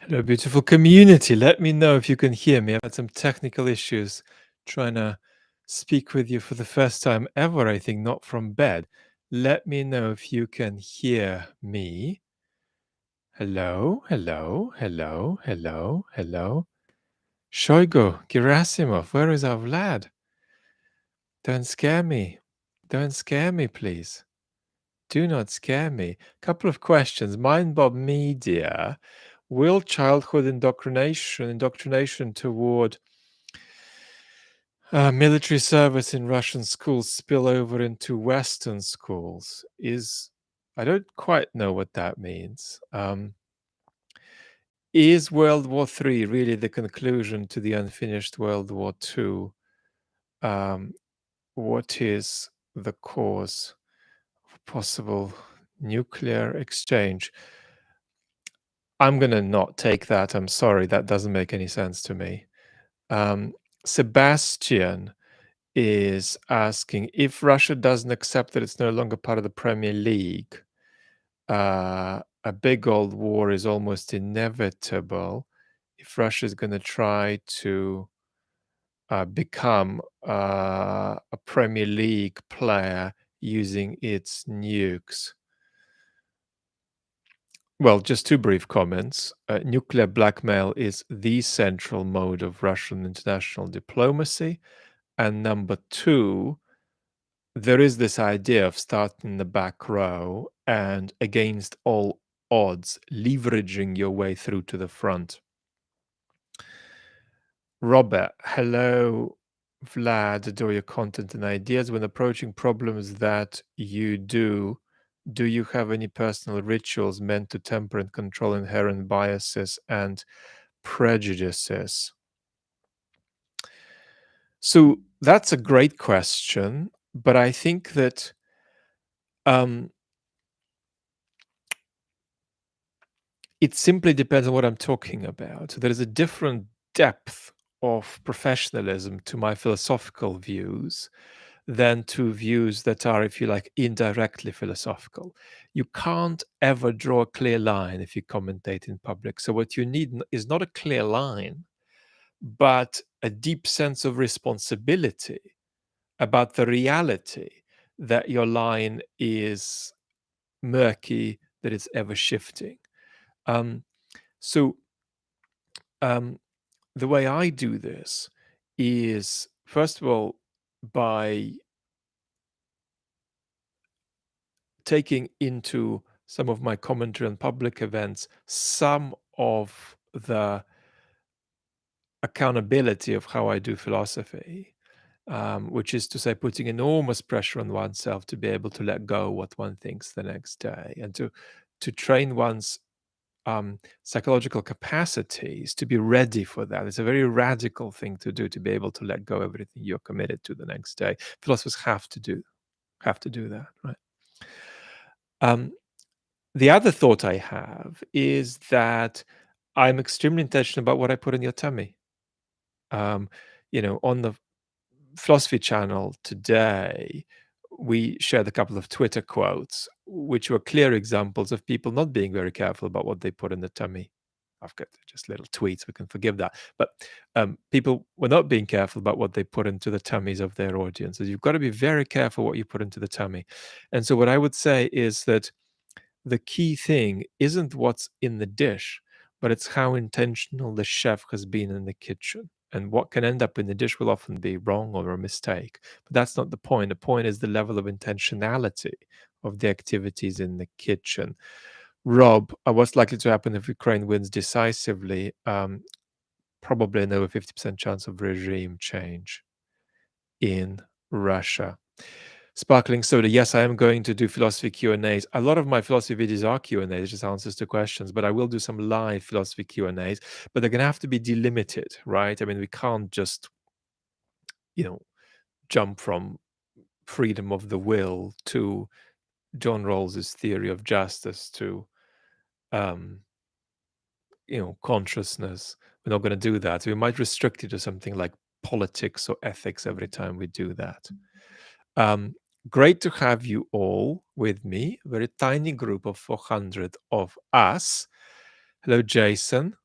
Hello, beautiful community. Let me know if you can hear me. I've had some technical issues trying to speak with you for the first time ever, I think, not from bed. Let me know if you can hear me. Hello, hello, hello, hello, hello. Shoigu, Gerasimov, where is our Vlad? Don't scare me. Don't scare me, please. Do not scare me. Couple of questions. Mindbob Media. Will childhood indoctrination toward military service in Russian schools spill over into Western schools? I don't quite know what that means. Is World War III really the conclusion to the unfinished World War II? What is the cause of possible nuclear exchange? I'm going to not take that. I'm sorry. That doesn't make any sense to me. Sebastian is asking if Russia doesn't accept that it's no longer part of the Premier League, a big old war is almost inevitable if Russia is going to try to become a Premier League player using its nukes. Well, just two brief comments. Nuclear blackmail is the central mode of Russian international diplomacy. And number two, there is this idea of starting in the back row and against all odds, leveraging your way through to the front. Robert, hello, Vlad, adore your content and ideas. When approaching problems that you do you have any personal rituals meant to temper and control inherent biases and prejudices? So that's a great question, but I think that it simply depends on what I'm talking about. So there is a different depth of professionalism to my philosophical views than to views that are, if you like, indirectly philosophical. You can't ever draw a clear line if you commentate in public. So what you need is not a clear line, but a deep sense of responsibility about the reality that your line is murky, that it's ever shifting. So the way I do this is, first of all, by taking into some of my commentary on public events some of the accountability of how I do philosophy, which is to say, putting enormous pressure on oneself to be able to let go what one thinks the next day, and to train one's psychological capacities to be ready for that. It's a very radical thing to do, to be able to let go everything you're committed to the next day. Philosophers have to do that, right? The other thought I have is that I'm extremely intentional about what I put in your tummy. On the philosophy channel today, we shared a couple of Twitter quotes, which were clear examples of people not being very careful about what they put in the tummy. I've got just little tweets, we can forgive that. But people were not being careful about what they put into the tummies of their audiences. You've got to be very careful what you put into the tummy. And so what I would say is that the key thing isn't what's in the dish, but it's how intentional the chef has been in the kitchen. And what can end up in the dish will often be wrong or a mistake. But that's not the point. The point is the level of intentionality of the activities in the kitchen. Rob, what's likely to happen if Ukraine wins decisively? Probably an over 50% chance of regime change in Russia. Sparkling Soda, yes, I am going to do philosophy Q&As. A lot of my philosophy videos are Q&As, just answers to questions, but I will do some live philosophy Q&As, but they're going to have to be delimited, right? I mean, we can't just, jump from freedom of the will to John Rawls's theory of justice to, consciousness. We're not going to do that. We might restrict it to something like politics or ethics every time we do that. Great to have you all with me. A very tiny group of 400 of us. Hello, Jason.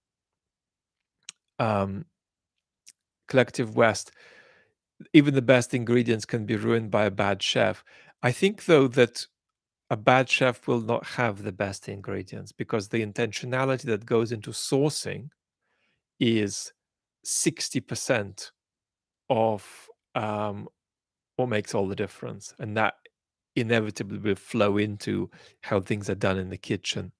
um, collective West, even the best ingredients can be ruined by a bad chef. I think, though, that a bad chef will not have the best ingredients because the intentionality that goes into sourcing is 60% of what makes all the difference. And that inevitably will flow into how things are done in the kitchen.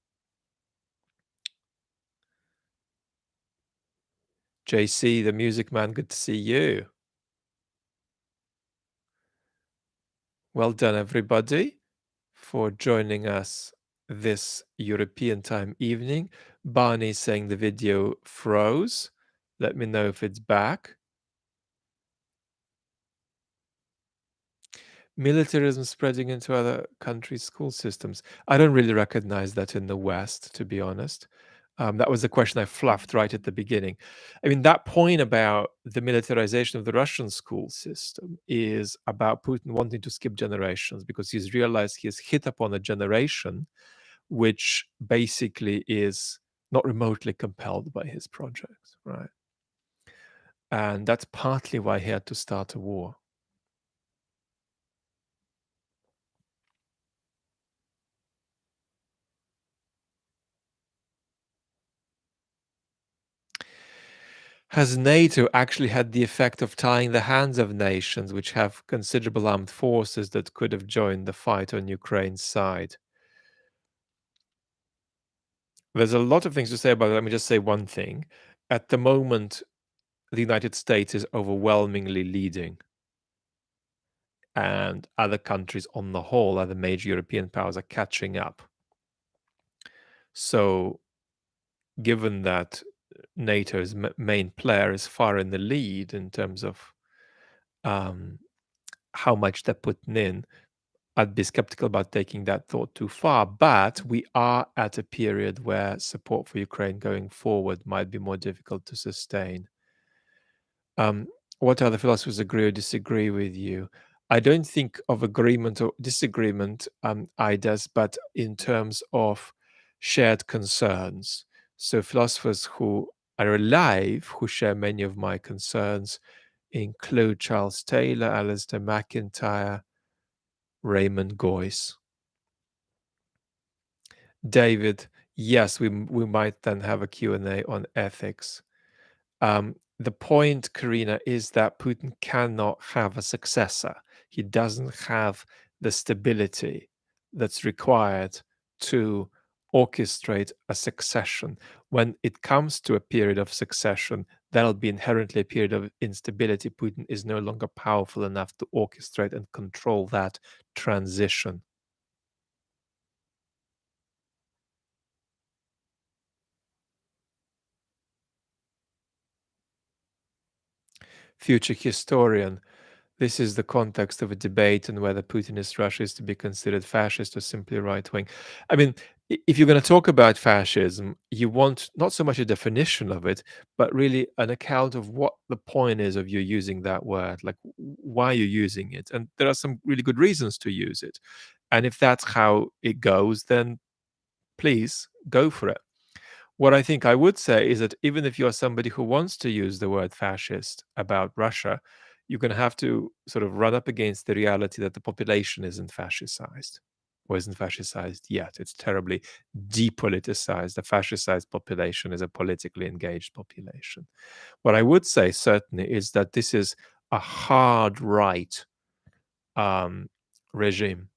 JC, the music man, good to see you. Well done, everybody, for joining us this European time evening. Barney saying the video froze. Let me know if it's back. Militarism spreading into other countries' school systems. I don't really recognize that in the West, to be honest. That was the question I fluffed right at the beginning. I mean, that point about the militarization of the Russian school system is about Putin wanting to skip generations because he's realized he has hit upon a generation which basically is not remotely compelled by his projects, right? And that's partly why he had to start a war. Has NATO actually had the effect of tying the hands of nations which have considerable armed forces that could have joined the fight on Ukraine's side? There's a lot of things to say about it. Let me just say one thing. At the moment, the United States is overwhelmingly leading, and other countries on the whole, other major European powers, are catching up. So, given that NATO's main player is far in the lead in terms of um, how much they're putting in, I'd be skeptical about taking that thought too far. But we are at a period where support for Ukraine going forward might be more difficult to sustain. Um, what other philosophers agree or disagree with you? I don't think of agreement or disagreement, IDAS, but in terms of shared concerns. So philosophers who are alive, who share many of my concerns, include Charles Taylor, Alistair McIntyre, Raymond Goyce. David, yes, we might then have a Q&A on ethics. The point, Karina, is that Putin cannot have a successor. He doesn't have the stability that's required to orchestrate a succession. When it comes to a period of succession, that'll be inherently a period of instability. Putin is no longer powerful enough to orchestrate and control that transition. Future historian, this is the context of a debate on whether Putinist Russia is to be considered fascist or simply right wing. I mean, if you're going to talk about fascism, you want not so much a definition of it, but really an account of what the point is of you using that word, like why you're using it. And there are some really good reasons to use it. And if that's how it goes, then please go for it. What I think I would say is that even if you're somebody who wants to use the word fascist about Russia, you're going to have to sort of run up against the reality that the population isn't fascistized or isn't fascistized yet. It's terribly depoliticized. The fascistized population is a politically engaged population. What I would say certainly is that this is a hard right um, regime.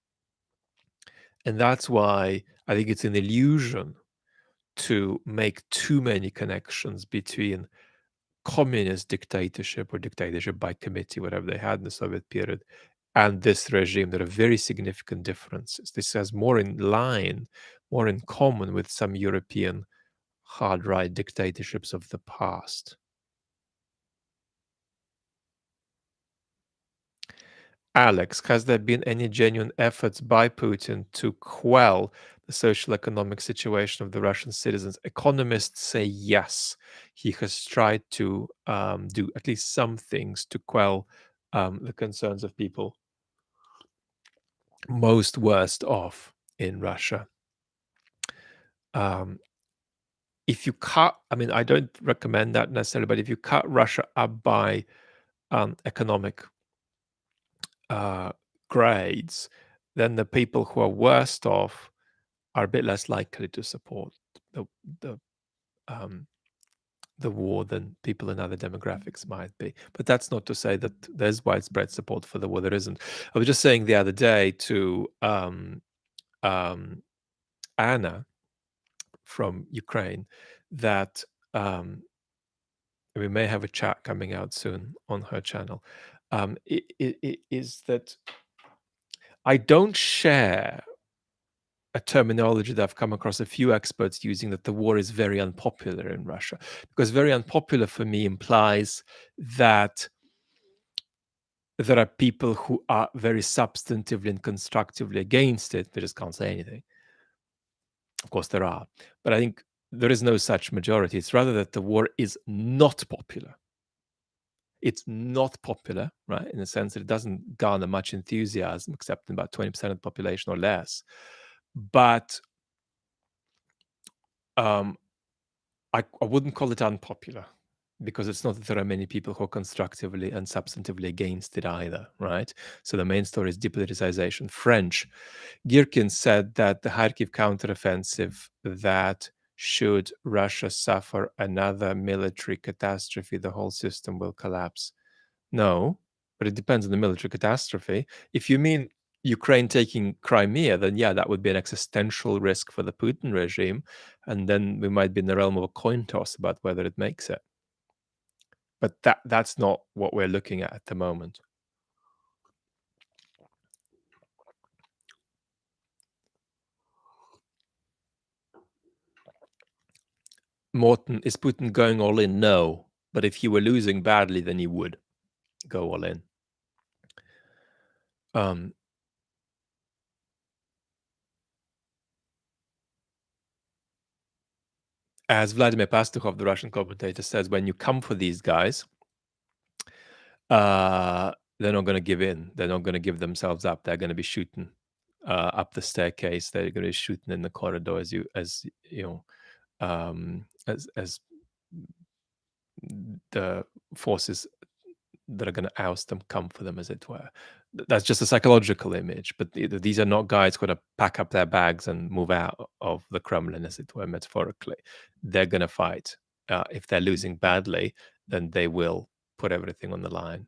And that's why I think it's an illusion to make too many connections between communist dictatorship or dictatorship by committee, whatever they had in the Soviet period, and this regime. There are very significant differences. This has more in line, more in common with some European hard right dictatorships of the past. Alex, has there been any genuine efforts by Putin to quell the social economic situation of the Russian citizens? Economists say yes. He has tried to do at least some things to quell the concerns of people most worst off in Russia. Um, if you cut, I mean, I don't recommend that necessarily, but if you cut Russia up by economic uh, grades, then the people who are worst off are a bit less likely to support the the um, the war than people in other demographics might be. But that's not to say that there's widespread support for the war. There isn't. I was just saying the other day to um, Anna from Ukraine that we may have a chat coming out soon on her channel. Is that I don't share a terminology that I've come across a few experts using, that the war is very unpopular in Russia. Because very unpopular for me implies that there are people who are very substantively and constructively against it. They just can't say anything. Of course, there are. But I think there is no such majority. It's rather that the war is not popular. It's not popular, right? In the sense that it doesn't garner much enthusiasm, except in about 20% of the population or less. But um, I wouldn't call it unpopular, because it's not that there are many people who are constructively and substantively against it either, right? So the main story is depoliticization. French. Girkin said that the Kharkiv counteroffensive, that should Russia suffer another military catastrophe, the whole system will collapse. No, but it depends on the military catastrophe. If you mean Ukraine taking Crimea, then yeah, that would be an existential risk for the Putin regime. And then we might be in the realm of a coin toss about whether it makes it. But that's not what we're looking at the moment. Morton, is Putin going all in? No. But if he were losing badly, then he would go all in. As Vladimir Pastukhov, the Russian commentator, says, when you come for these guys, they're not going to give in. They're not going to give themselves up. They're going to be shooting up the staircase. They're going to be shooting in the corridor as as the forces that are going to oust them come for them, as it were. That's just a psychological image, but these are not guys who are going to pack up their bags and move out of the Kremlin, as it were, metaphorically. They're going to fight. If they're losing badly, then they will put everything on the line.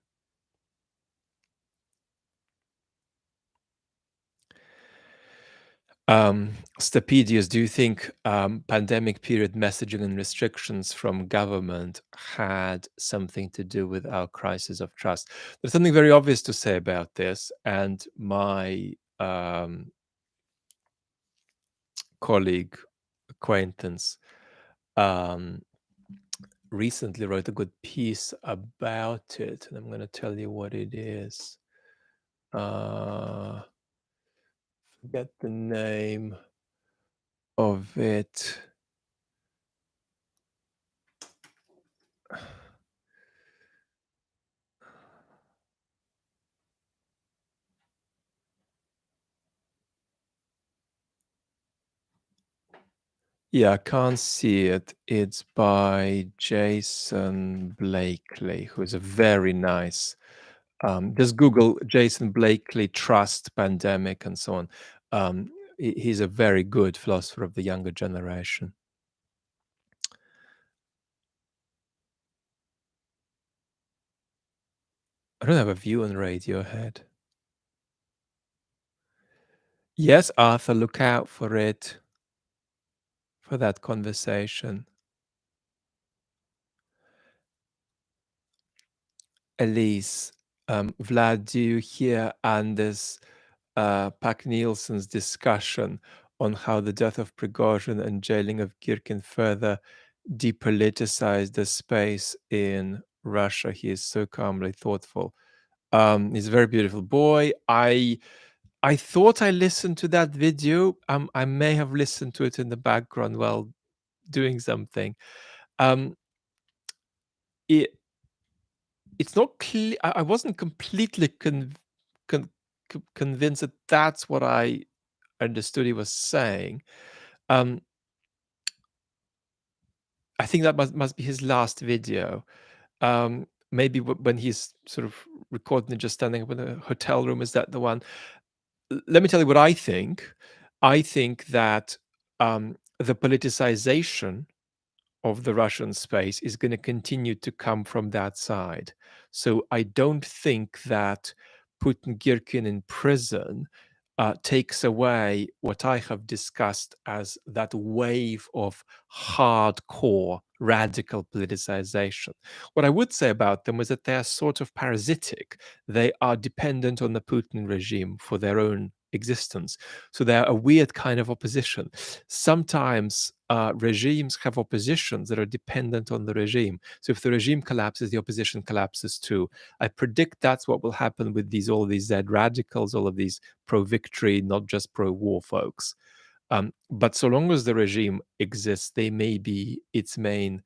Stapedius, do you think pandemic period messaging and restrictions from government had something to do with our crisis of trust? There's something very obvious to say about this, and my colleague, acquaintance, recently wrote a good piece about it, and I'm going to tell you what it is. Forget the name of it. Yeah, I can't see it. It's by Jason Blakely, who is a very nice. Just Google Jason Blakely trust pandemic and so on. He's a very good philosopher of the younger generation. I don't have a view on Radiohead. Yes, Arthur, look out for it, for that conversation. Elise, Vlad, do you hear Anders Pack Nielsen's discussion on how the death of Prigozhin and jailing of Girkin further depoliticized the space in Russia? He is so calmly thoughtful. He's a very beautiful boy. I thought I listened to that video. I may have listened to it in the background while doing something. Um, it it's not clear. I wasn't completely convinced that that's what I understood he was saying. Um, I think that must be his last video. Maybe when he's sort of recording and just standing up in a hotel room. Is that the one? Let me tell you what I think. I think that the politicization of the Russian space is going to continue to come from that side. So I don't think that putting Girkin in prison takes away what I have discussed as that wave of hardcore radical politicization. What I would say about them is that they are sort of parasitic. They are dependent on the Putin regime for their own existence. So they're a weird kind of opposition. Sometimes regimes have oppositions that are dependent on the regime. So if the regime collapses, the opposition collapses too. I predict that's what will happen with all of these Z radicals, all of these pro-victory, not just pro-war folks. But so long as the regime exists, they may be its main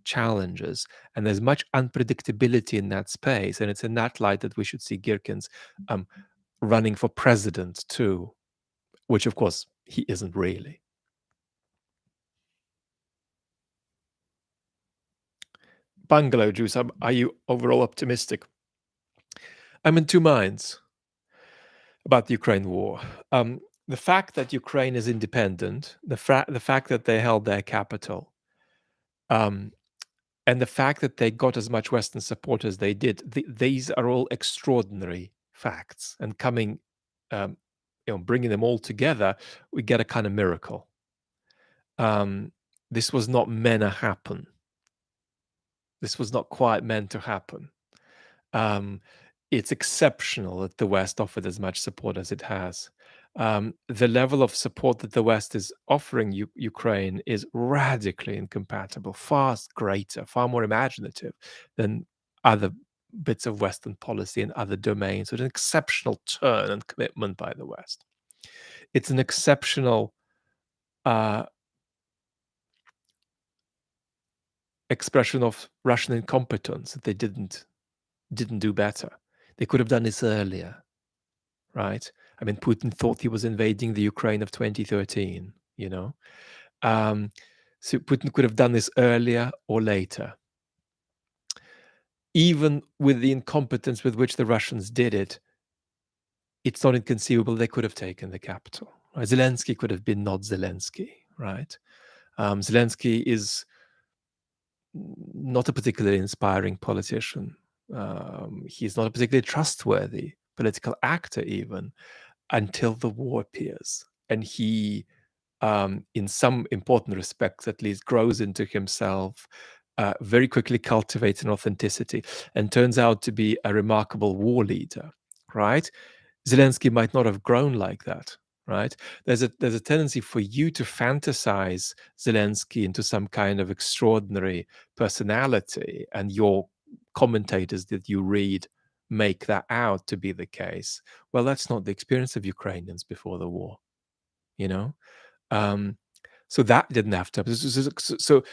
challenges. And there's much unpredictability in that space. And it's in that light that we should see Girkin's running for president too, which of course he isn't really. Bungalow Juice, are you overall optimistic? I'm in two minds about the Ukraine war. The fact that Ukraine is independent, the fact that they held their capital, um, and the fact that they got as much Western support as they did, these are all extraordinary facts. And coming, bringing them all together, we get a kind of miracle. This was not meant to happen. This was not quite meant to happen. It's exceptional that the West offered as much support as it has. The level of support that the West is offering Ukraine is radically incompatible, far greater, far more imaginative than other bits of Western policy in other domains. So it's an exceptional turn and commitment by the West. It's an exceptional expression of Russian incompetence that they didn't do better. They could have done this earlier, right? I mean, Putin thought he was invading the Ukraine of 2013, you know? So Putin could have done this earlier or later. Even with the incompetence with which the Russians did it, it's not inconceivable they could have taken the capital. Right? Zelensky could have been not Zelensky, right? Zelensky is not a particularly inspiring politician. He's not a particularly trustworthy political actor, even until the war appears. And he, in some important respects at least, grows into himself, very quickly cultivates an authenticity, and turns out to be a remarkable war leader, right? Zelensky might not have grown like that, right? There's a tendency for you to fantasize Zelensky into some kind of extraordinary personality, and your commentators that you read make that out to be the case. Well, that's not the experience of Ukrainians before the war, you know. Um, so that didn't have to happen. So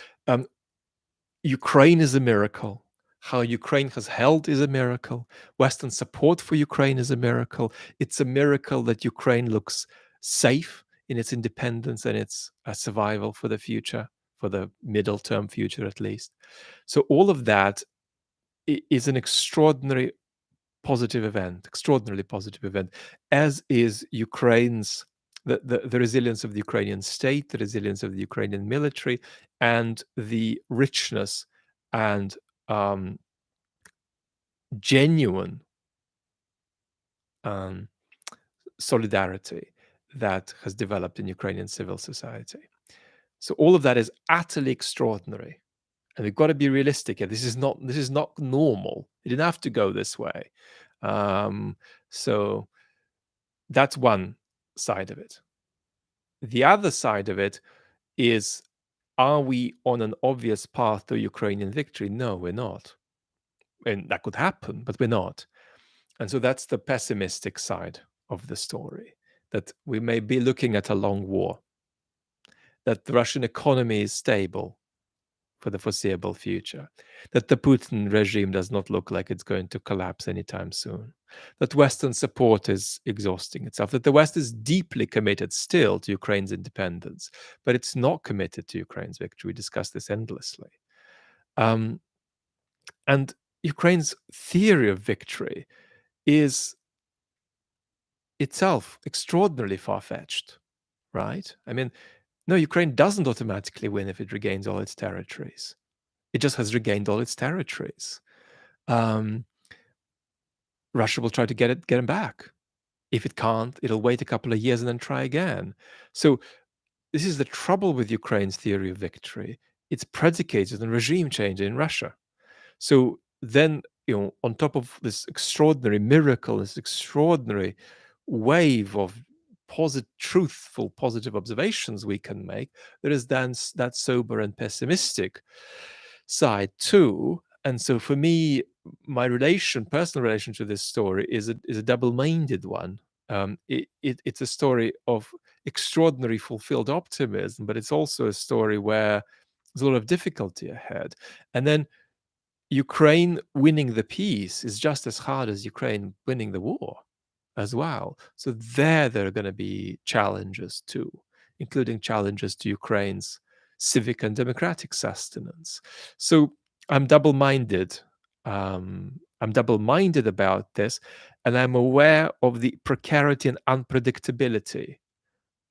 Ukraine is a miracle. How Ukraine has held is a miracle. Western support for Ukraine is a miracle. It's a miracle that Ukraine looks safe in its independence and its survival for the future, for the middle term future at least. So all of that is an extraordinary positive event, extraordinarily positive event, as is Ukraine's the resilience of the Ukrainian state, the resilience of the Ukrainian military, and the richness and genuine um, solidarity that has developed in Ukrainian civil society. So all of that is utterly extraordinary, and we've got to be realistic here. This is not normal. It didn't have to go this way. So that's one side of it. The other side of it is, are we on an obvious path to Ukrainian victory? No, we're not. And that could happen, but we're not. And so that's the pessimistic side of the story, that we may be looking at a long war, that the Russian economy is stable for the foreseeable future, that the Putin regime does not look like it's going to collapse anytime soon, that Western support is exhausting itself, that the West is deeply committed still to Ukraine's independence, but it's not committed to Ukraine's victory. We discussed this endlessly. Um, and Ukraine's theory of victory is itself extraordinarily far-fetched, right? I mean, no, Ukraine doesn't automatically win if it regains all its territories. It just has regained all its territories. Um, Russia will try to get them back. If it can't, it'll wait a couple of years and then try again. So this is the trouble with Ukraine's theory of victory. It's predicated on regime change in Russia. So then, on top of this extraordinary miracle, this extraordinary wave of truthful, positive observations we can make, there is then that sober and pessimistic side too. And so for me, my personal relation to this story is a double-minded one. It's a story of extraordinary fulfilled optimism, but it's also a story where there's a lot of difficulty ahead. And then Ukraine winning the peace is just as hard as Ukraine winning the war as well. So there are going to be challenges too, including challenges to Ukraine's civic and democratic sustenance. So I'm double-minded. I'm double-minded about this, and I'm aware of the precarity and unpredictability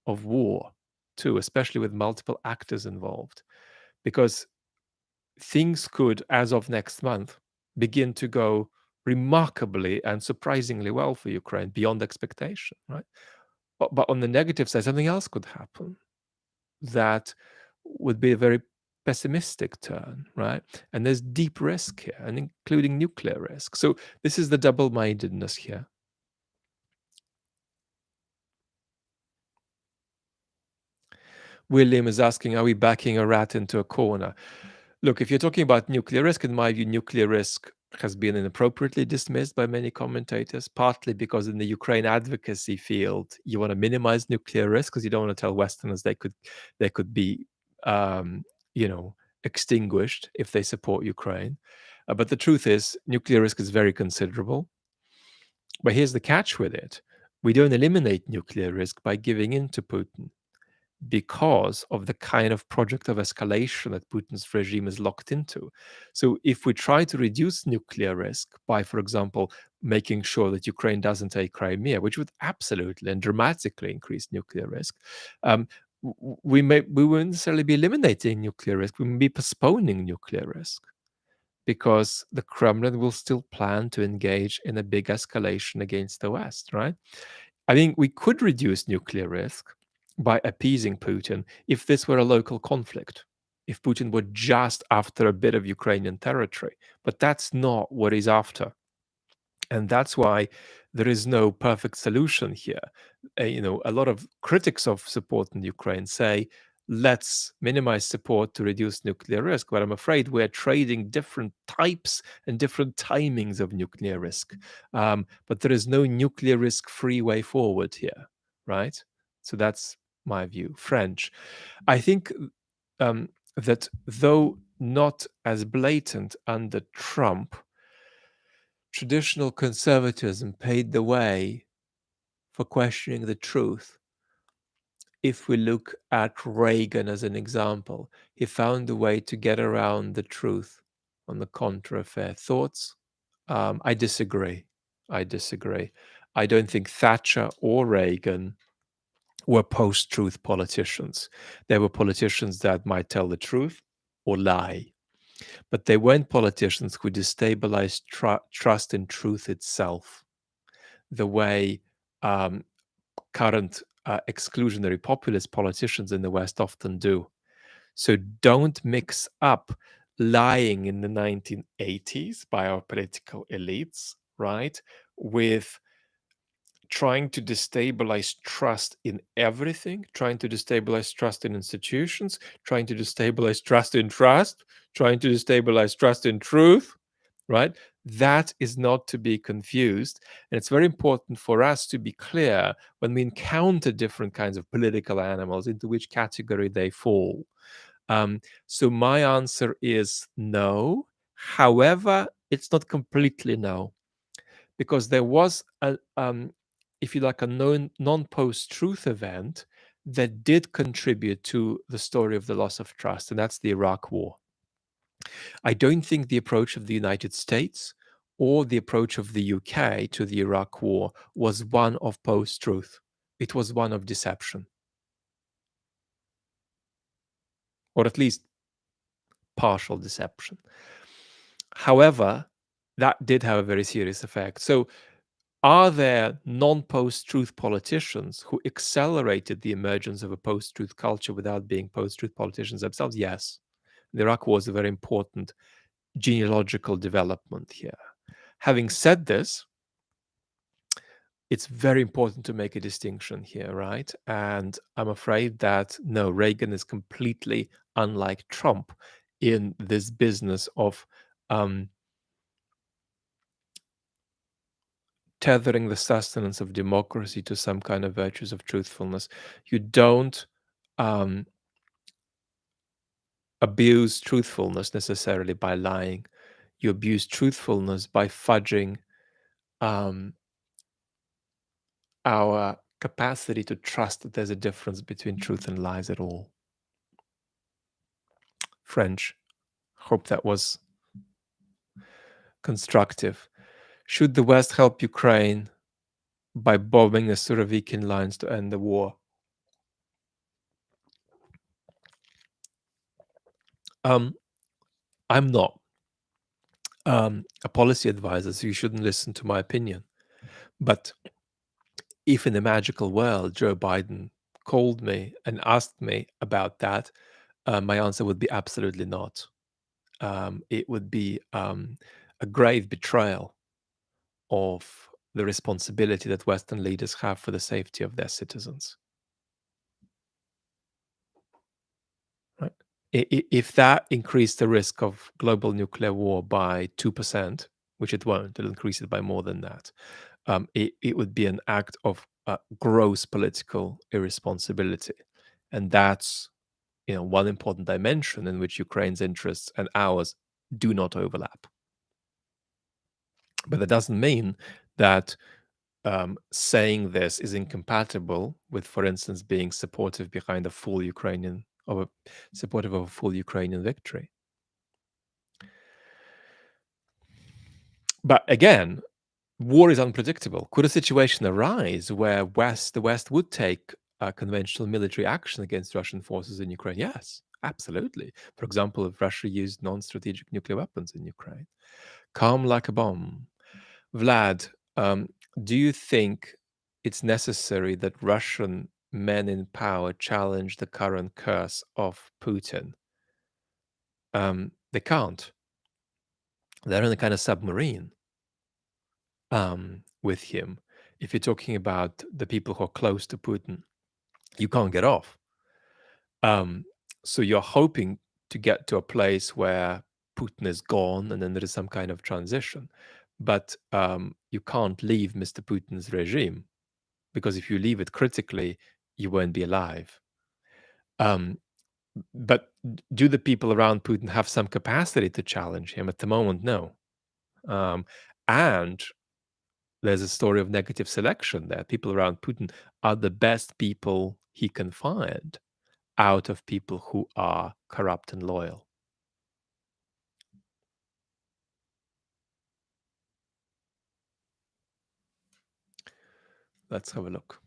of war too, especially with multiple actors involved, because things could, as of next month, begin to go remarkably and surprisingly well for Ukraine beyond expectation, right? But on the negative side, something else could happen that would be a very pessimistic turn, right? And there's deep risk here, and including nuclear risk. So this is the double-mindedness here. William is asking, are we backing a rat into a corner? Look, if you're talking about nuclear risk, in my view, nuclear risk has been inappropriately dismissed by many commentators, partly because in the Ukraine advocacy field, you want to minimize nuclear risk because you don't want to tell Westerners they could be, you know, extinguished if they support Ukraine. But the truth is, nuclear risk is very considerable. But here's the catch with it: we don't eliminate nuclear risk by giving in to Putin, because of the kind of project of escalation that Putin's regime is locked into. So if we try to reduce nuclear risk by, for example, making sure that Ukraine doesn't take Crimea, which would absolutely and dramatically increase nuclear risk, we won't necessarily be eliminating nuclear risk. We may be postponing nuclear risk because the Kremlin will still plan to engage in a big escalation against the West, right? I think we could reduce nuclear risk by appeasing Putin if this were a local conflict, if Putin were just after a bit of Ukrainian territory. But that's not what he's after. And that's why there is no perfect solution here. A lot of critics of support in Ukraine say, let's minimize support to reduce nuclear risk. But I'm afraid we're trading different types and different timings of nuclear risk. But there is no nuclear risk-free way forward here, right? So that's my view. French. I think that though not as blatant under Trump, traditional conservatism paved the way for questioning the truth. If we look at Reagan as an example, he found a way to get around the truth on the Contra affair. Thoughts? I disagree. I disagree. I don't think Thatcher or Reagan were post-truth politicians. They were politicians that might tell the truth or lie. But they weren't politicians who destabilized trust in truth itself, the way current exclusionary populist politicians in the West often do. So don't mix up lying in the 1980s by our political elites, right, with trying to destabilize trust in everything, trying to destabilize trust in institutions, trying to destabilize trust in trust, trying to destabilize trust in truth, right? That is not to be confused. And it's very important for us to be clear when we encounter different kinds of political animals into which category they fall. So my answer is no. However, it's not completely no, because there was a, if you like, a non-post-truth event that did contribute to the story of the loss of trust, and that's the Iraq War. I don't think the approach of the United States or the approach of the UK to the Iraq War was one of post-truth. It was one of deception, or at least partial deception. However, that did have a very serious effect. So, are there non post truth politicians who accelerated the emergence of a post truth culture without being post truth politicians themselves? Yes. The Iraq War was a very important genealogical development here. Having said this, it's very important to make a distinction here, right? And I'm afraid that no, Reagan is completely unlike Trump in this business of um, tethering the sustenance of democracy to some kind of virtues of truthfulness. You don't um, abuse truthfulness necessarily by lying. You abuse truthfulness by fudging um, our capacity to trust that there's a difference between truth and lies at all. French. Hope that was constructive. Should the West help Ukraine by bombing the Surovikin lines to end the war? Um, I'm not a policy advisor, so you shouldn't listen to my opinion. But if in a magical world Joe Biden called me and asked me about that, my answer would be absolutely not. It would be a grave betrayal of the responsibility that Western leaders have for the safety of their citizens. Right? If that increased the risk of global nuclear war by 2%, which it won't, it'll increase it by more than that, it would be an act of gross political irresponsibility. And that's one important dimension in which Ukraine's interests and ours do not overlap. But that doesn't mean that saying this is incompatible with, for instance, being supportive behind a full Ukrainian or supportive of a full Ukrainian victory. But again, war is unpredictable. Could a situation arise where the West would take conventional military action against Russian forces in Ukraine? Yes, absolutely. For example, if Russia used non-strategic nuclear weapons in Ukraine, calm like a bomb. Vlad, do you think it's necessary that Russian men in power challenge the current curse of Putin? They can't. They're in a kind of submarine with him. If you're talking about the people who are close to Putin, you can't get off. Um, so you're hoping to get to a place where Putin is gone and then there is some kind of transition. But you can't leave Mr. Putin's regime, because if you leave it critically, you won't be alive. But do the people around Putin have some capacity to challenge him? At the moment, no. And there's a story of negative selection there. People around Putin are the best people he can find out of people who are corrupt and loyal. Let's have a look.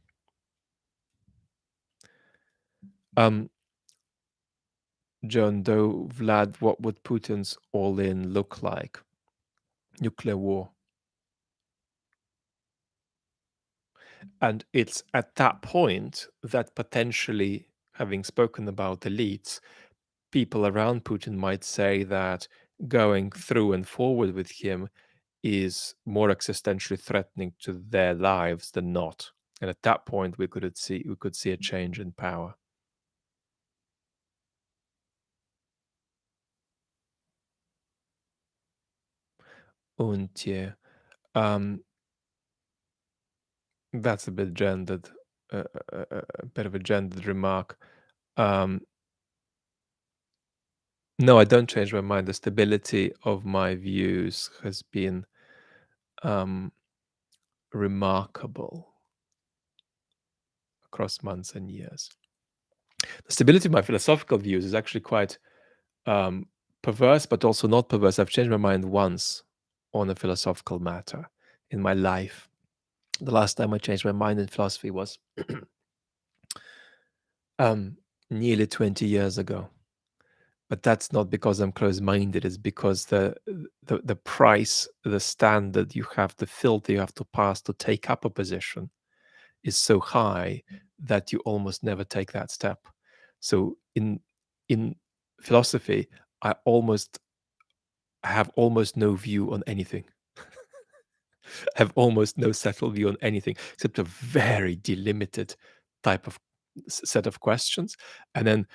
John Doe, Vlad, what would Putin's all-in look like? Nuclear war. And it's at that point that potentially, having spoken about elites, people around Putin might say that going through and forward with him is more existentially threatening to their lives than not. And at that point, we could see a change in power. Und that's a bit gendered, a bit of a gendered remark. No, I don't change my mind. The stability of my views has been um, remarkable across months and years. The stability of my philosophical views is actually quite um, perverse, but also not perverse. I've changed my mind once on a philosophical matter in my life. The last time I changed my mind in philosophy was um, nearly 20 years ago. But that's not because I'm closed-minded. It's because the price, the standard you have, the filter you have to pass to take up a position is so high that you almost never take that step. So in philosophy, I almost have almost no view on anything. Have almost no settled view on anything except a very delimited type of set of questions, and then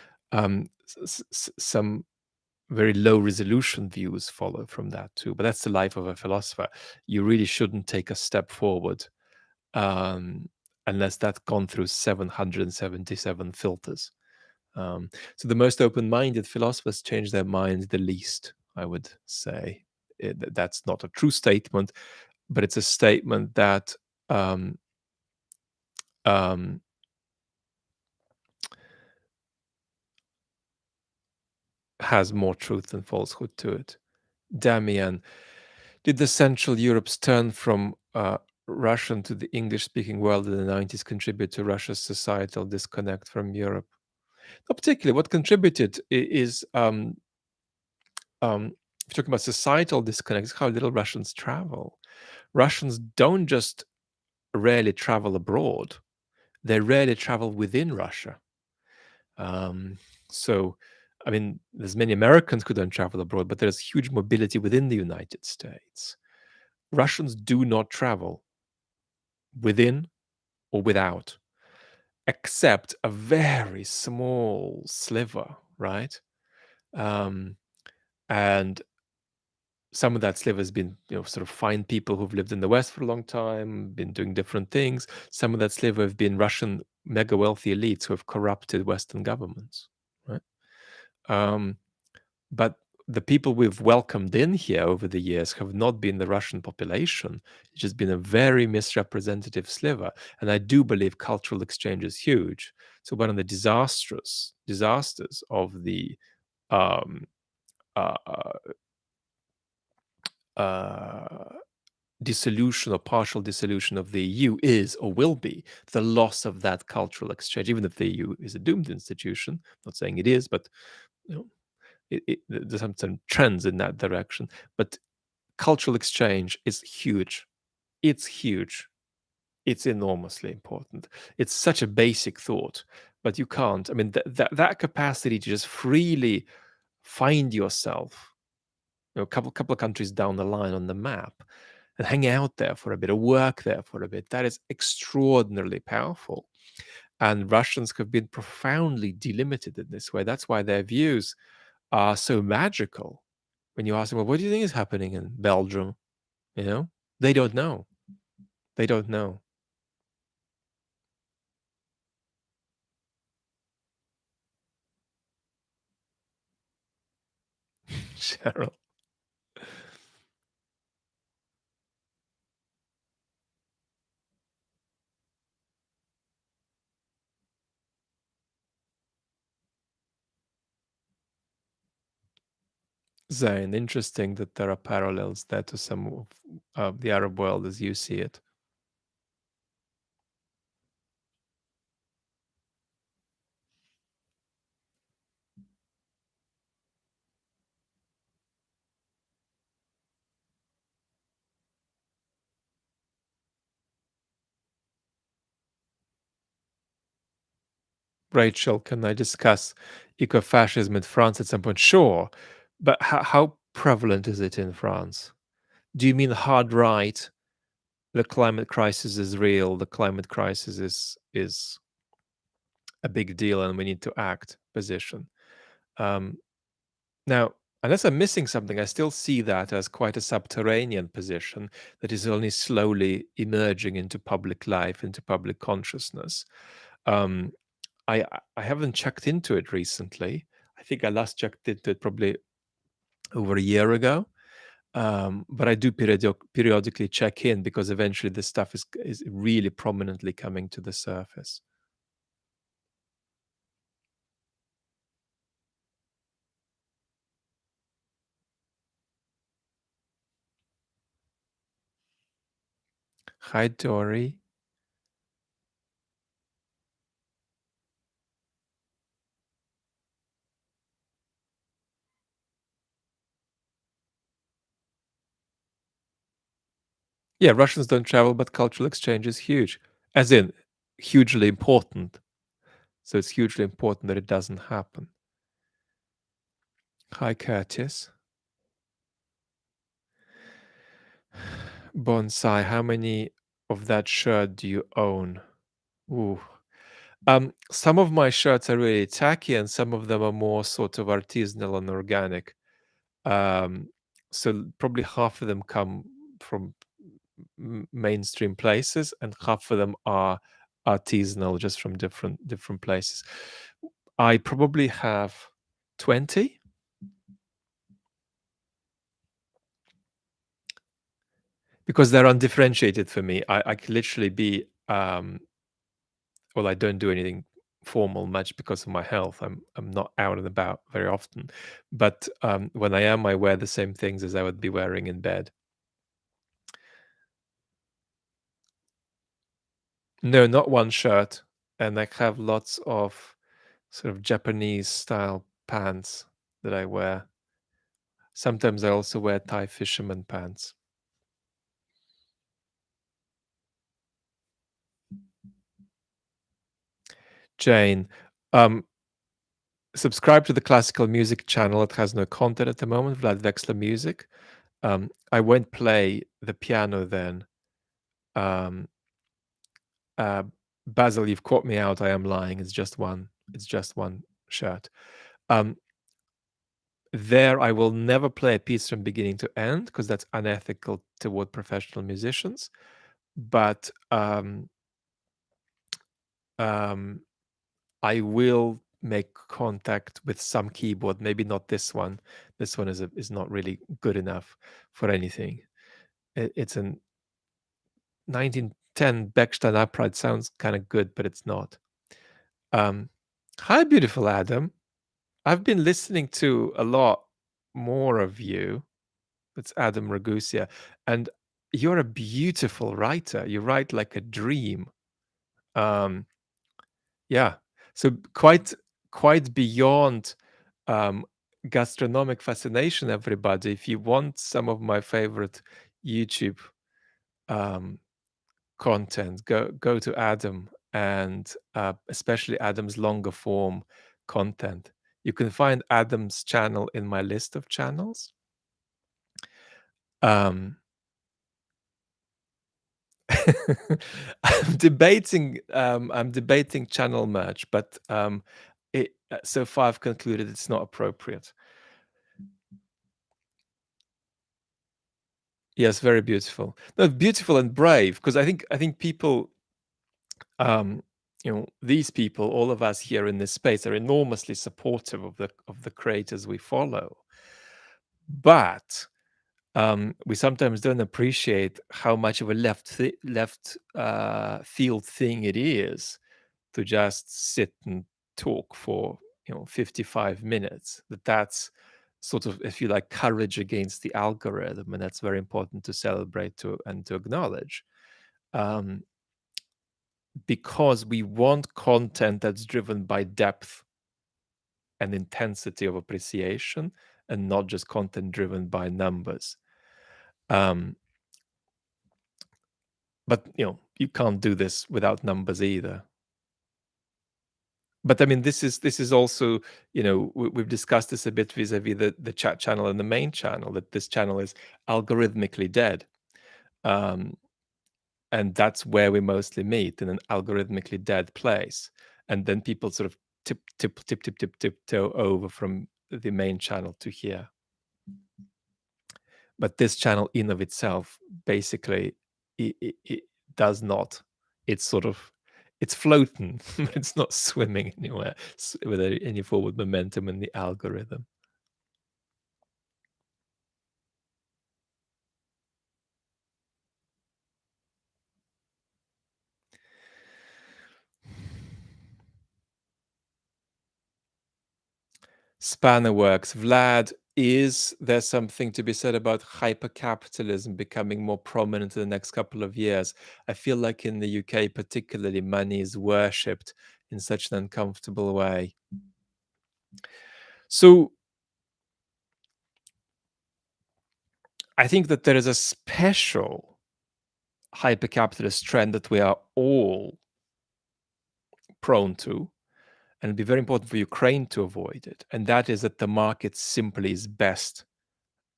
some very low resolution views follow from that too. But that's the life of a philosopher. You really shouldn't take a step forward um, unless that's gone through 777 filters. So the most open-minded philosophers change their minds the least, I would say. That's not a true statement, but it's a statement that um, um, has more truth than falsehood to it. Damian, did the Central Europe's turn from Russian to the English-speaking world in the 90s contribute to Russia's societal disconnect from Europe? Not particularly. What contributed is, if you're talking about societal disconnect, is how little Russians travel. Russians don't just rarely travel abroad; they rarely travel within Russia. Um, so, I mean, there's many Americans who don't travel abroad, but there's huge mobility within the United States. Russians do not travel within or without, except a very small sliver, right? Um, and some of that sliver has been, sort of fine people who've lived in the West for a long time, been doing different things. Some of that sliver have been Russian mega wealthy elites who have corrupted Western governments, right? Um, but the people we've welcomed in here over the years have not been the Russian population. It's just been a very misrepresentative sliver. And I do believe cultural exchange is huge. So one of the disasters of the um, uh, uh, dissolution or partial dissolution of the EU is or will be the loss of that cultural exchange, even if the EU is a doomed institution. I'm not saying it is, but you know, there's some trends in that direction. But cultural exchange is huge. It's huge. It's enormously important. It's such a basic thought, but you can't. I mean, that capacity to just freely find yourself, a couple of countries down the line on the map, and hang out there for a bit, or work there for a bit. That is extraordinarily powerful. And Russians have been profoundly delimited in this way. That's why their views are so magical. When you ask them, well, what do you think is happening in Belgium? You know, they don't know. They don't know. Cheryl. Zain, interesting that there are parallels there to some of the Arab world as you see it. Rachel, can I discuss ecofascism in France at some point? Sure, but how prevalent is it in France? Do you mean hard right? The climate crisis is real. The climate crisis is a big deal, and we need to act. Position. Um, Now, unless I'm missing something, I still see that as quite a subterranean position that is only slowly emerging into public life, into public consciousness. Um, I haven't checked into it recently. I think I last checked it probably over a year ago. But I do periodically check in because eventually this stuff is really prominently coming to the surface. Hi, Dory. Yeah, Russians don't travel, but cultural exchange is huge, as in hugely important. So it's hugely important that it doesn't happen. Hi, Curtis. Bonsai, how many of that shirt do you own? Ooh. Some of my shirts are really tacky, and some of them are more sort of artisanal and organic. Um, so probably half of them come from mainstream places, and half of them are artisanal, just from different places. I probably have 20 because they're undifferentiated for me. I could literally be well, I don't do anything formal much because of my health. I'm not out and about very often, but when I am, I wear the same things as I would be wearing in bed. No, not one shirt, and I have lots of sort of Japanese style pants that I wear. Sometimes I also wear Thai fisherman pants. Jane, um, subscribe to the classical music channel. It has no content at the moment. Vlad Wexler Music. I won't play the piano then. Um, uh, Basil, you've caught me out. I am lying. It's just one. It's just one shirt. Um, there, I will never play a piece from beginning to end because that's unethical toward professional musicians. But um, I will make contact with some keyboard. Maybe not this one. This one is not really good enough for anything. It's an 1910 Bechstein upright. Sounds kind of good, but it's not. Um, Hi, beautiful Adam. I've been listening to a lot more of you. It's Adam Ragusea, and you're a beautiful writer. You write like a dream. Um, yeah, so quite beyond um, gastronomic fascination. Everybody, if you want some of my favorite YouTube um, content, go to Adam, and especially Adam's longer form content. You can find Adam's channel in my list of channels. Um, I'm debating channel merge, but so far I've concluded it's not appropriate. Yes, very beautiful. No, beautiful and brave, because I think people, um, these people, all of us here in this space, are enormously supportive of the creators we follow. But we sometimes don't appreciate how much of a left field thing it is to just sit and talk for 55 minutes. That's sort of, if you like, courage against the algorithm, and that's very important to celebrate and to acknowledge, um, because we want content that's driven by depth and intensity of appreciation, and not just content driven by numbers. um, but you can't do this without numbers either. But I mean, this is also, we've discussed this a bit vis-a-vis the chat channel and the main channel, that this channel is algorithmically dead. um, and that's where we mostly meet, in an algorithmically dead place, and then people sort of tiptoe over from the main channel to here. But this channel in of itself, basically, it does not. It's sort of It's floating, but it's not swimming anywhere with any forward momentum in the algorithm. Spanner works. Vlad, is there something to be said about hyper-capitalism becoming more prominent in the next couple of years? I feel like in the UK, particularly, money is worshipped in such an uncomfortable way. So I think that there is a special hyper-capitalist trend that we are all prone to, and it'd be very important for Ukraine to avoid it. And that is that the market simply is best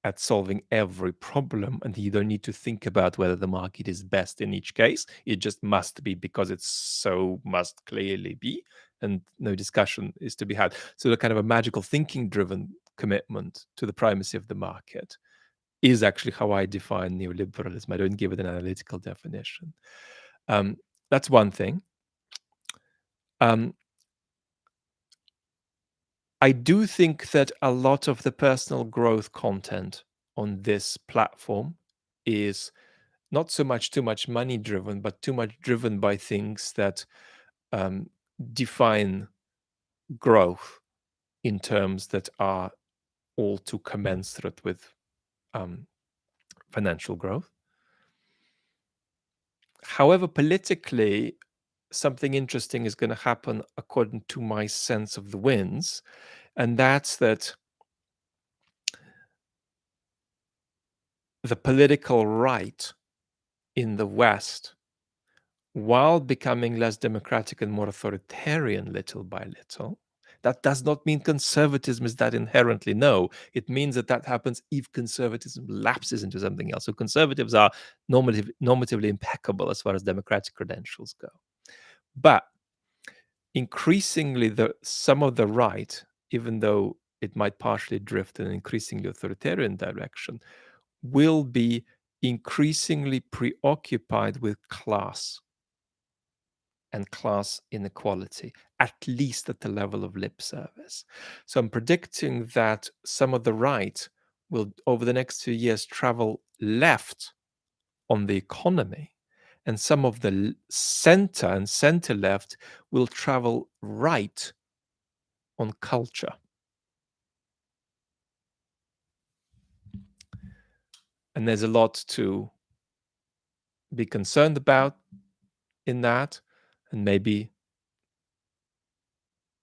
at solving every problem, and you don't need to think about whether the market is best in each case. It just must be because it so must clearly be, and no discussion is to be had. So the kind of a magical thinking driven commitment to the primacy of the market is actually how I define neoliberalism. I don't give it an analytical definition. Um, that's one thing. Um, I do think that a lot of the personal growth content on this platform is not so much too much money driven, but too much driven by things that um, define growth in terms that are all too commensurate with um, financial growth. However, politically, something interesting is going to happen according to my sense of the winds, and that's that the political right in the West, while becoming less democratic and more authoritarian little by little, that does not mean conservatism is that inherently. No, it means that that happens if conservatism lapses into something else. So conservatives are normatively impeccable as far as democratic credentials go. But increasingly, some of the right, even though it might partially drift in an increasingly authoritarian direction, will be increasingly preoccupied with class and class inequality, at least at the level of lip service. So I'm predicting that some of the right will, over the next few years, travel left on the economy, and some of the center and center left will travel right on culture. And there's a lot to be concerned about in that, and maybe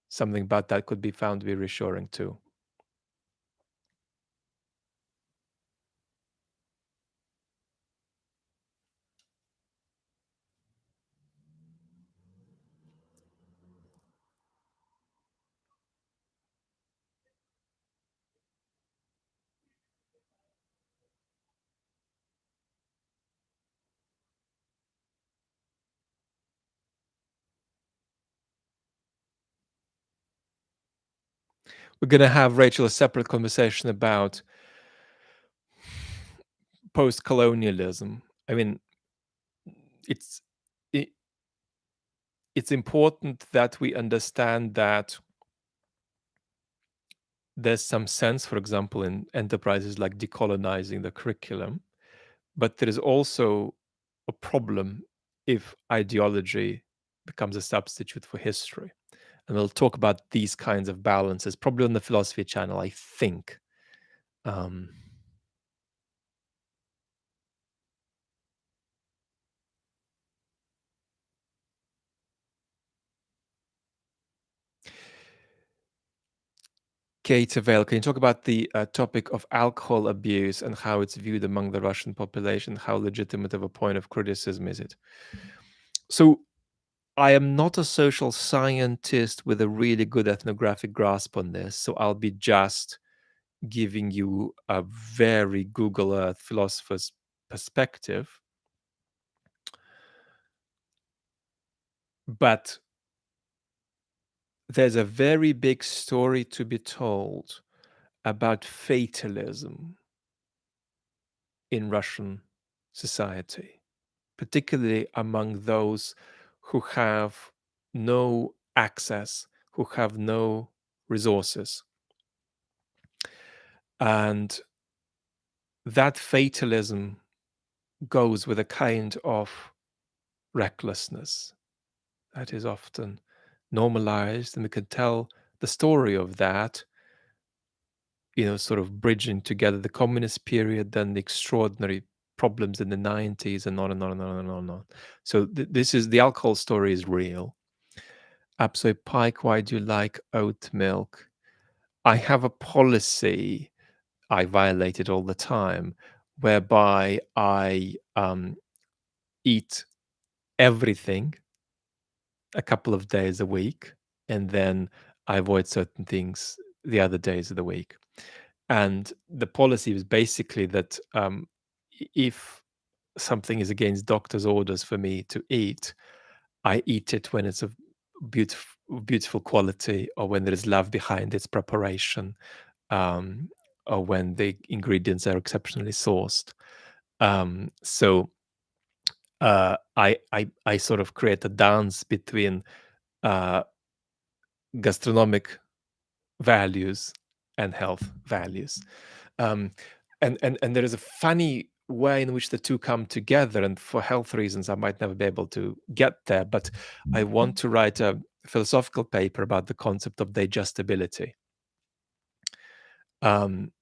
something about that could be found to be reassuring too. We're going to have, Rachel, a separate conversation about post-colonialism. I mean, it's it, it's important that we understand that there's some sense, for example, in enterprises like decolonizing the curriculum, but there is also a problem if ideology becomes a substitute for history. And we'll talk about these kinds of balances, probably on the philosophy channel, I think. Um, Kate Avail, can you talk about the topic of alcohol abuse and how it's viewed among the Russian population? How legitimate of a point of criticism is it? So, I am not a social scientist with a really good ethnographic grasp on this, so I'll be just giving you a very Google Earth philosopher's perspective. But there's a very big story to be told about fatalism in Russian society, particularly among those who have no access, who have no resources. And that fatalism goes with a kind of recklessness that is often normalized, and we can tell the story of that, sort of bridging together the communist period, then the extraordinary problems in the 90s, and on and on and on and on and on. So this is the alcohol story is real. Absolute Pike, why do you like oat milk? I have a policy I violate it all the time, whereby I eat everything a couple of days a week, and then I avoid certain things the other days of the week. And the policy is basically that if something is against doctor's orders for me to eat, I eat it when it's of beautiful quality, or when there is love behind its preparation, um, or when the ingredients are exceptionally sourced. So I sort of create a dance between uh, gastronomic values and health values. Um, and there is a funny way in which the two come together. And for health reasons, I might never be able to get there. But I want to write a philosophical paper about the concept of digestibility. Um,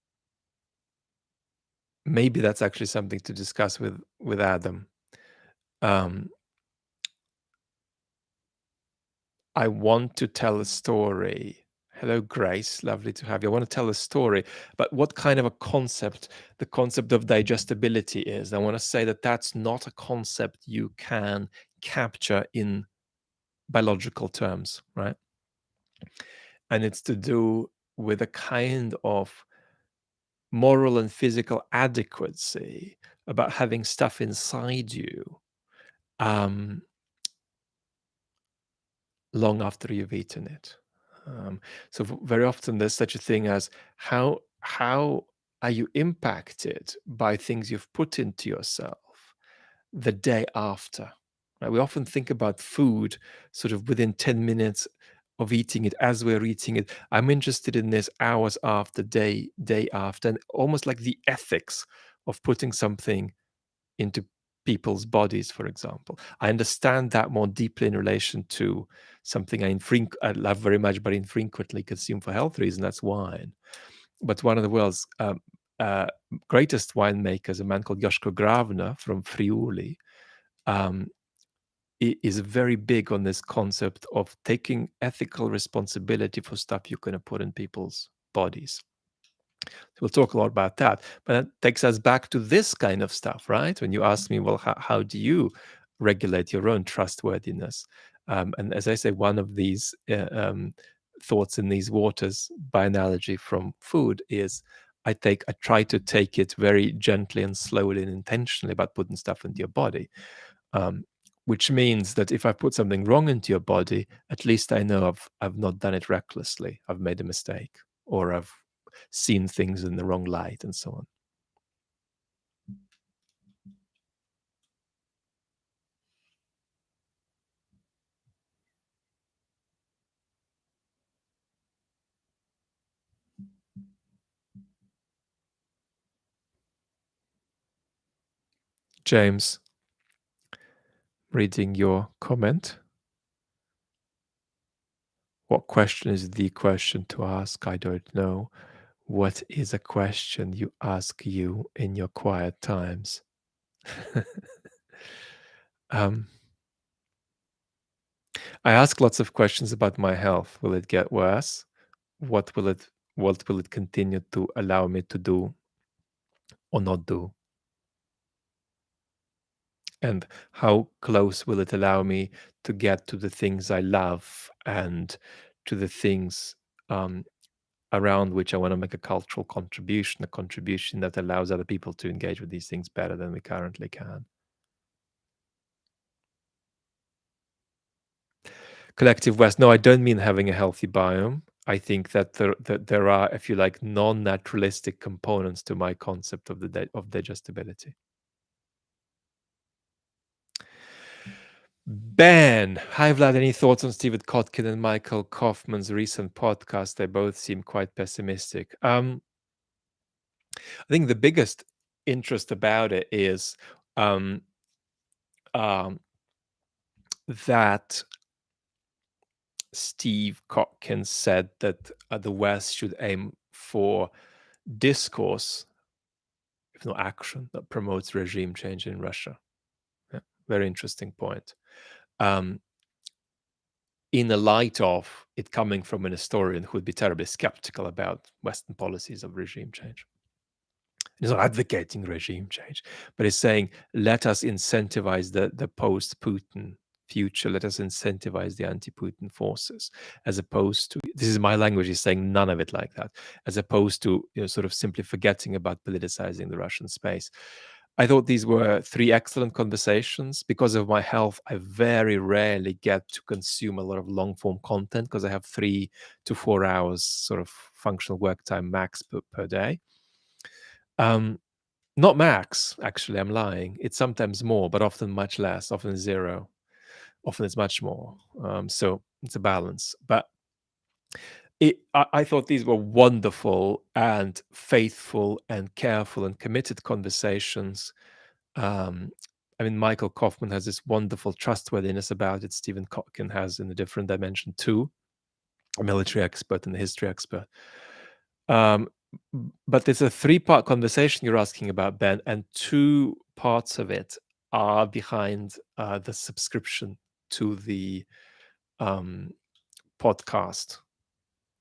Maybe that's actually something to discuss with Adam. Um, I want to tell a story. Hello, Grace. Lovely to have you. I want to tell a story, but what kind of a concept the concept of digestibility is. I want to say that that's not a concept you can capture in biological terms, right? And it's to do with a kind of moral and physical adequacy about having stuff inside you um, long after you've eaten it. So very often there's such a thing as how are you impacted by things you've put into yourself the day after? Right? We often think about food sort of within 10 minutes of eating it, as we're eating it. I'm interested in this hours after, day after, and almost like the ethics of putting something into people's bodies, for example. I understand that more deeply in relation to something I love very much, but infrequently consume for health reasons. That's wine. But one of the world's uh, greatest winemakers, a man called Joshko Gravner from Friuli, um, is very big on this concept of taking ethical responsibility for stuff you're going to put in people's bodies. So we'll talk a lot about that. But that takes us back to this kind of stuff, right? When you ask me, well, how do you regulate your own trustworthiness? And as I say, one of these thoughts in these waters, by analogy from food, is I try to take it very gently and slowly and intentionally about putting stuff into your body. Um, which means that if I put something wrong into your body, at least I know I've not done it recklessly. I've made a mistake, or I've seen things in the wrong light, and so on. James, reading your comment. What question is the question to ask? I don't know. What is a question you ask you in your quiet times? um, I ask lots of questions about my health. Will it get worse? What will it continue to allow me to do or not do? And how close will it allow me to get to the things I love, and to the things um, around which I want to make a cultural contribution, a contribution that allows other people to engage with these things better than we currently can. Collective West. No, I don't mean having a healthy biome. I think that there are, if you like, non-naturalistic components to my concept of digestibility. Ben, hi Vlad. Any thoughts on Stephen Kotkin and Michael Kofman's recent podcast? They both seem quite pessimistic. I think the biggest interest about it is um, um, that Steve Kotkin said that the West should aim for discourse, if not action, that promotes regime change in Russia. Yeah, very interesting point. Um, in the light of it coming from an historian who would be terribly skeptical about Western policies of regime change. He's not advocating regime change, but he's saying, let us incentivize the post-Putin future. Let us incentivize the anti-Putin forces, as opposed to, this is my language, he's saying none of it like that, as opposed to, sort of simply forgetting about politicizing the Russian space. I thought these were three excellent conversations. Because of my health, I very rarely get to consume a lot of long form content because I have 3 to 4 hours sort of functional work time max per day. Not max, actually, I'm lying. It's sometimes more, but often much less, often zero. Often it's much more. So it's a balance. But I thought these were wonderful and faithful and careful and committed conversations. Um, I mean, Michael Kofman has this wonderful trustworthiness about it. Stephen Kotkin has in a different dimension too, a military expert and a history expert. But it's a three-part conversation you're asking about, Ben, and two parts of it are behind the subscription to the um, podcast,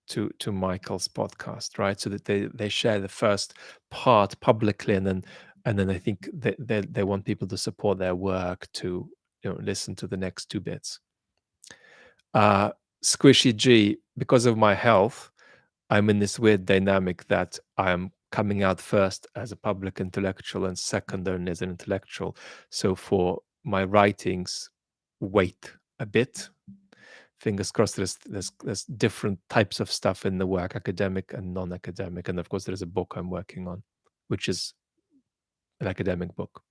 to Michael's podcast, right? So that they share the first part publicly, and then I think they want people to support their work to listen to the next two bits. Squishy G, because of my health, I'm in this weird dynamic that I'm coming out first as a public intellectual and second only as an intellectual. So for my writings, wait a bit. Fingers crossed. There's different types of stuff in the work, academic and non-academic, and of course there's a book I'm working on, which is an academic book.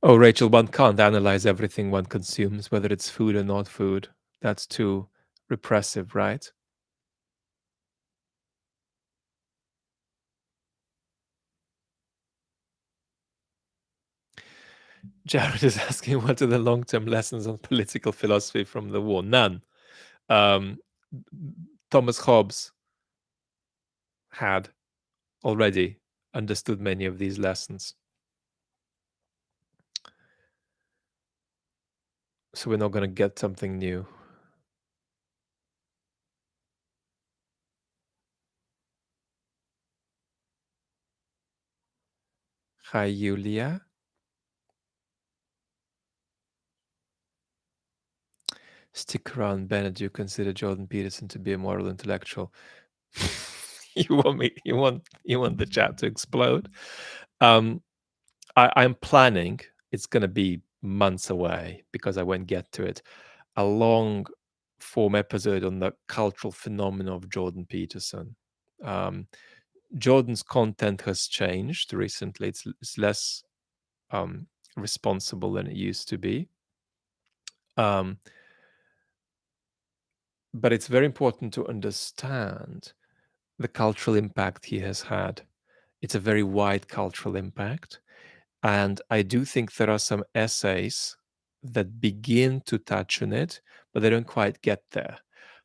Oh, Rachel, one can't analyze everything one consumes, whether it's food or not food. That's too repressive, right? Jared is asking, what are the long-term lessons on political philosophy from the war? None. Um, Thomas Hobbes had already understood many of these lessons. So we're not going to get something new. Hi, Julia. Stick around, Bennett. Do you consider Jordan Peterson to be a moral intellectual? You want the chat to explode? I'm planning. It's going to be months away because I won't get to it. A long form episode on the cultural phenomenon of Jordan Peterson. Um, Jordan's content has changed recently. It's less responsible than it used to be. Um, but it's very important to understand the cultural impact he has had. It's a very wide cultural impact. And I do think there are some essays that begin to touch on it, but they don't quite get there.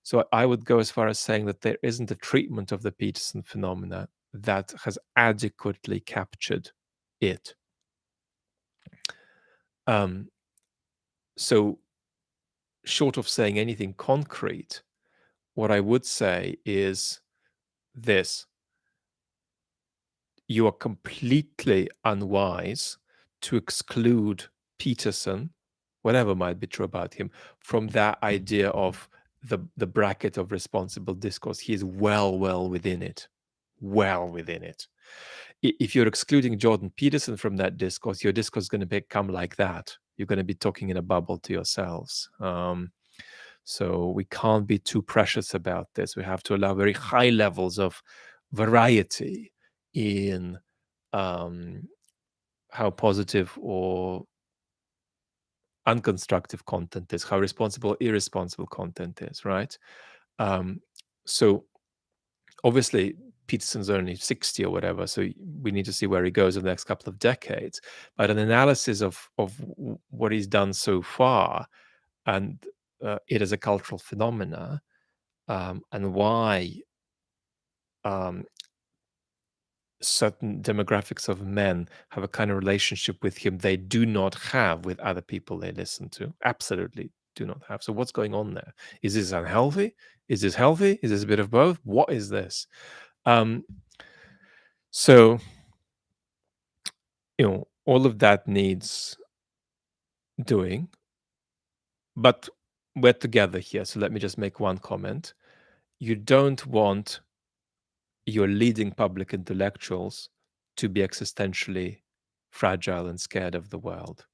So I would go as far as saying that there isn't a treatment of the Peterson phenomena that has adequately captured it. Um, so, short of saying anything concrete, what I would say is this: you are completely unwise to exclude Peterson whatever might be true about him, from that idea of the bracket of responsible discourse, he is well within it. Well within it. If you're excluding Jordan Peterson from that discourse, your discourse is going to become like that. You're going to be talking in a bubble to yourselves. So we can't be too precious about this. We have to allow very high levels of variety in how positive or unconstructive content is, how responsible, irresponsible content is, right? So obviously, Peterson's only 60 or whatever, so we need to see where he goes in the next couple of decades. But an analysis of what he's done so far and it as a cultural phenomena, and why um, certain demographics of men have a kind of relationship with him they do not have with other people they listen to. Absolutely do not have. So what's going on there? Is this unhealthy? Is this healthy? Is this a bit of both? What is this? Um, so all of that needs doing, but we're together here. So let me just make one comment. You don't want your leading public intellectuals to be existentially fragile and scared of the world.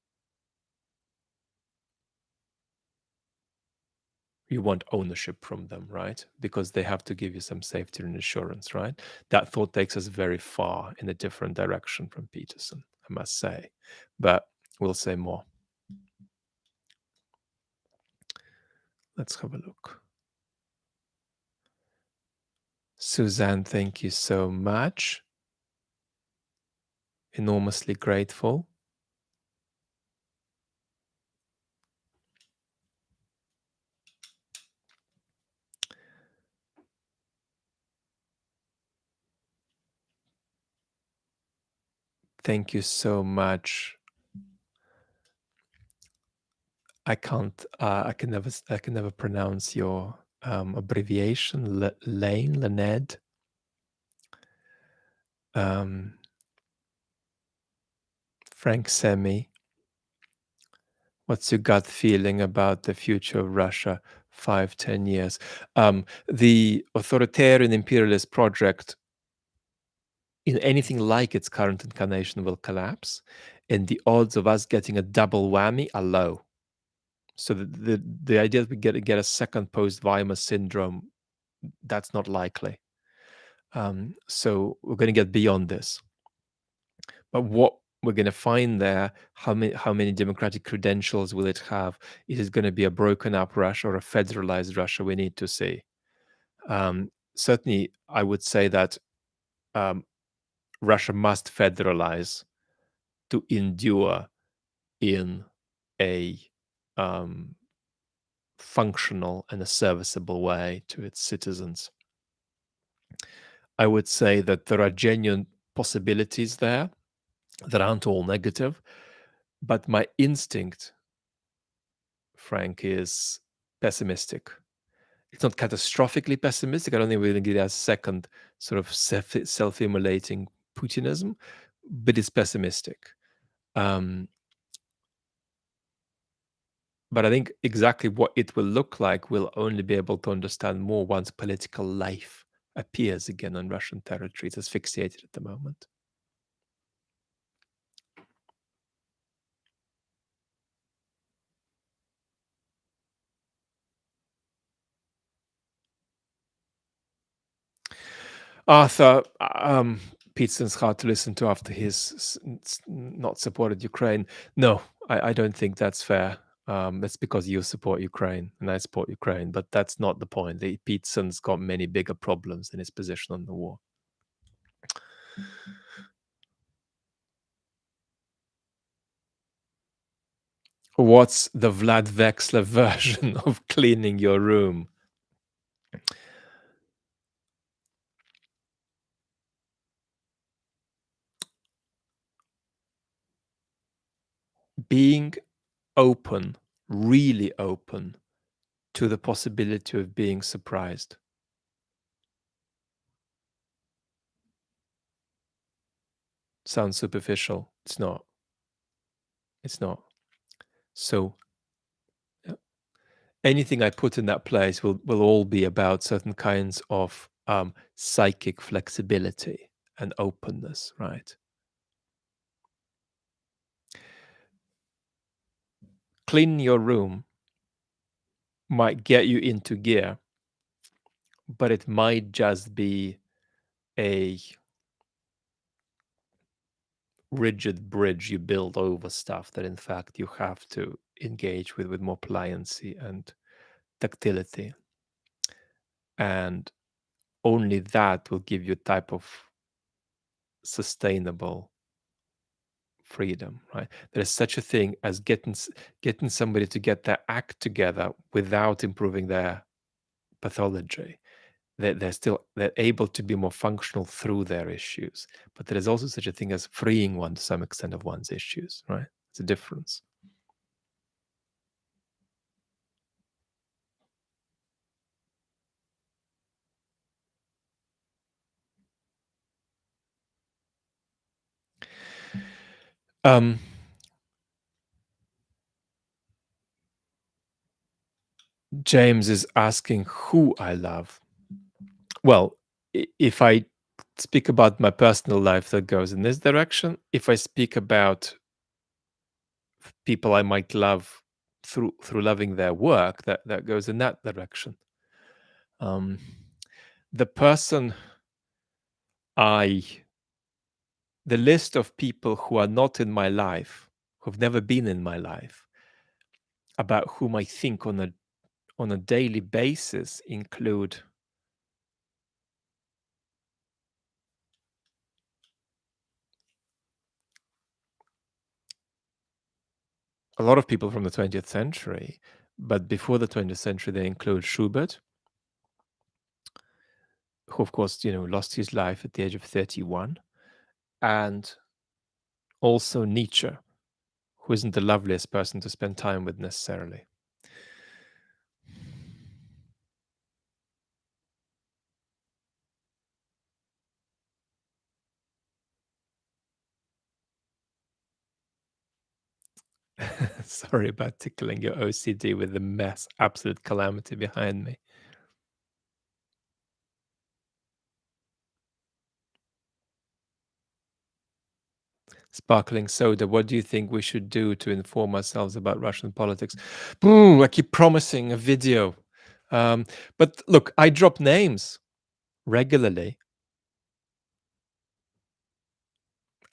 You want ownership from them, right? Because they have to give you some safety and assurance, right? That thought takes us very far in a different direction from Peterson, I must say. But we'll say more. Let's have a look. Suzanne, thank you so much. Enormously grateful. Thank you so much. I can never pronounce your abbreviation. Laned. Frank Semi. What's your gut feeling about the future of Russia 5, 10 years? The authoritarian imperialist project, in anything like its current incarnation, will collapse, and the odds of us getting a double whammy are low. So the idea that we get a second post-Weimar syndrome, that's not likely. So we're going to get beyond this. But what we're going to find there, how many democratic credentials will it have? Is it going to be a broken up Russia or a federalized Russia? We need to see. Certainly, I would say that Russia must federalize to endure in a functional and a serviceable way to its citizens. I would say that there are genuine possibilities there that aren't all negative, but my instinct, Frank, is pessimistic. It's not catastrophically pessimistic. I don't think we're going to get a second sort of self-immolating Putinism, but it's pessimistic. But I think exactly what it will look like we'll only be able to understand more once political life appears again on Russian territory. It's asphyxiated at the moment. Arthur, Peterson's hard to listen to after he's not supported Ukraine. No, I don't think that's fair. That's because you support Ukraine and I support Ukraine, but that's not the point. Peterson's got many bigger problems in his position on the war. What's the Vlad Vexler version of cleaning your room? Being open, really open to the possibility of being surprised. Sounds superficial. It's not. It's not. So anything I put in that place will all be about certain kinds of psychic flexibility and openness, right? Cleaning your room might get you into gear, but it might just be a rigid bridge you build over stuff that in fact you have to engage with more pliancy and tactility. And only that will give you a type of sustainable freedom, right? There is such a thing as getting somebody to get their act together without improving their pathology. They're able to be more functional through their issues, but there is also such a thing as freeing one to some extent of one's issues, right? It's a difference. Um, James is asking who I love. Well, if I speak about my personal life, that goes in this direction. If I speak about people I might love through loving their work, that goes in that direction. Um, the person I, the list of people who are not in my life, who've never been in my life, about whom I think on a daily basis include a lot of people from the 20th century, but before the 20th century, they include Schubert, who, of course, lost his life at the age of 31, and also Nietzsche, who isn't the loveliest person to spend time with necessarily. Sorry about tickling your OCD with the mess, absolute calamity behind me. Sparkling soda, what do you think we should do to inform ourselves about Russian politics? I keep promising a video. But look, I drop names regularly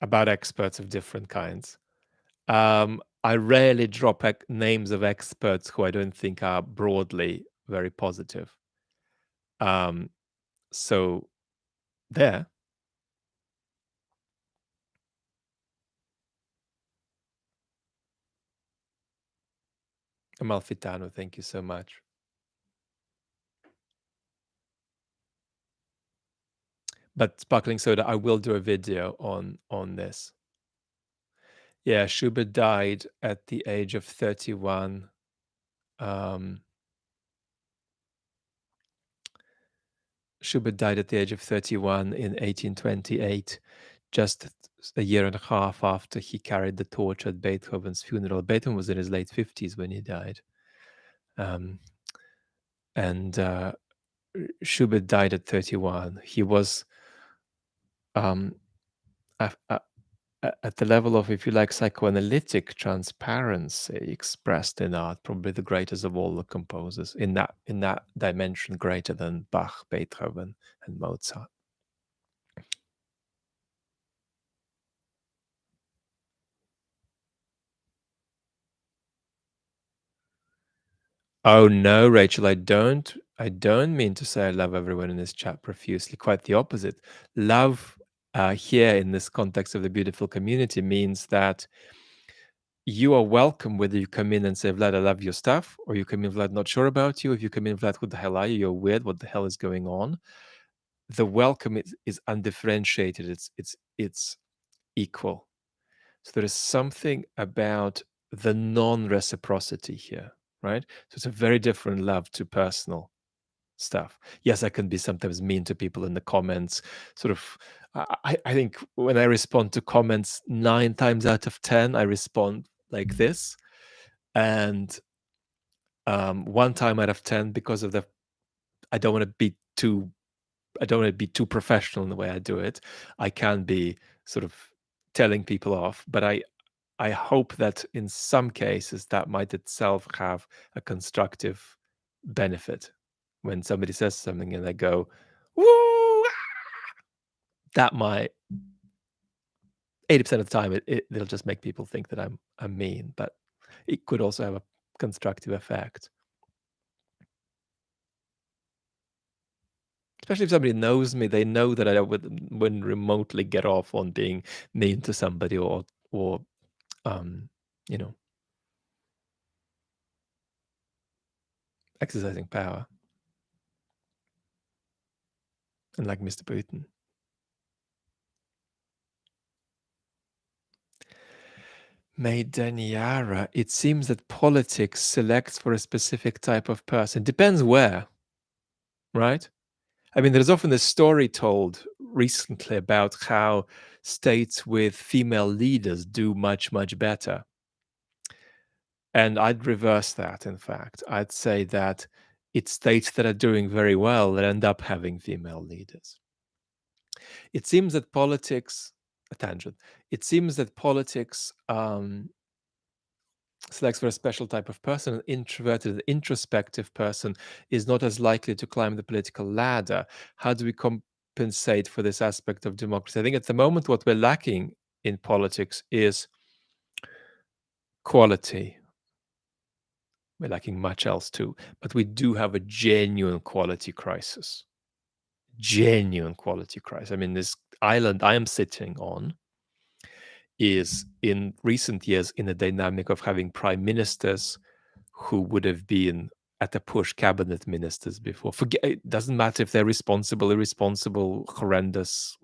about experts of different kinds. I rarely drop names of experts who I don't think are broadly very positive. So there, Amalfitano, thank you so much. But sparkling soda, I will do a video on this. Yeah, Schubert died at the age of 31. Schubert died at the age of 31 in 1828, just a year and a half after he carried the torch at Beethoven's funeral. Beethoven was in his late 50s when he died. And Schubert died at 31. He was at the level of, if you like, psychoanalytic transparency expressed in art, probably the greatest of all the composers in that dimension, greater than Bach, Beethoven, and Mozart. Oh no, Rachel, I don't. I don't mean to say I love everyone in this chat profusely. Quite the opposite. Love here in this context of the beautiful community means that you are welcome whether you come in and say, Vlad, I love your stuff, or you come in, Vlad, not sure about you. If you come in, Vlad, who the hell are you? You're weird. What the hell is going on? The welcome is undifferentiated. It's equal. So there is something about the non-reciprocity here, right? So it's a very different love to personal stuff. Yes, I can be sometimes mean to people in the comments. Sort of, I think when I respond to comments 9 times out of 10, I respond like this, and One time out of 10 because of the I don't want to be too I don't want to be too professional in the way I do it. I can be sort of telling people off, but I hope that in some cases that might itself have a constructive benefit. When somebody says something and they go, "Woo!" that might 80% of the time it'll just make people think that I'm mean, but it could also have a constructive effect. Especially if somebody knows me, they know that I wouldn't remotely get off on being mean to somebody or um, you know, exercising power, unlike Mr. Putin. Maydaniara, it seems that politics selects for a specific type of person. Depends where, right? I mean, there's often this story told recently about how states with female leaders do much, much better. And I'd reverse that, in fact. I'd say that it's states that are doing very well that end up having female leaders. It seems that politics, a tangent, it seems that politics selects for a special type of person. An introverted, introspective person is not as likely to climb the political ladder. How do we compensate for this aspect of democracy? I think at the moment, what we're lacking in politics is quality. We're lacking much else too, but we do have a genuine quality crisis. Genuine quality crisis. I mean, this island I am sitting on is in recent years in a dynamic of having prime ministers who would have been at a push cabinet ministers before. Forget it doesn't matter if they're responsible, irresponsible, horrendous,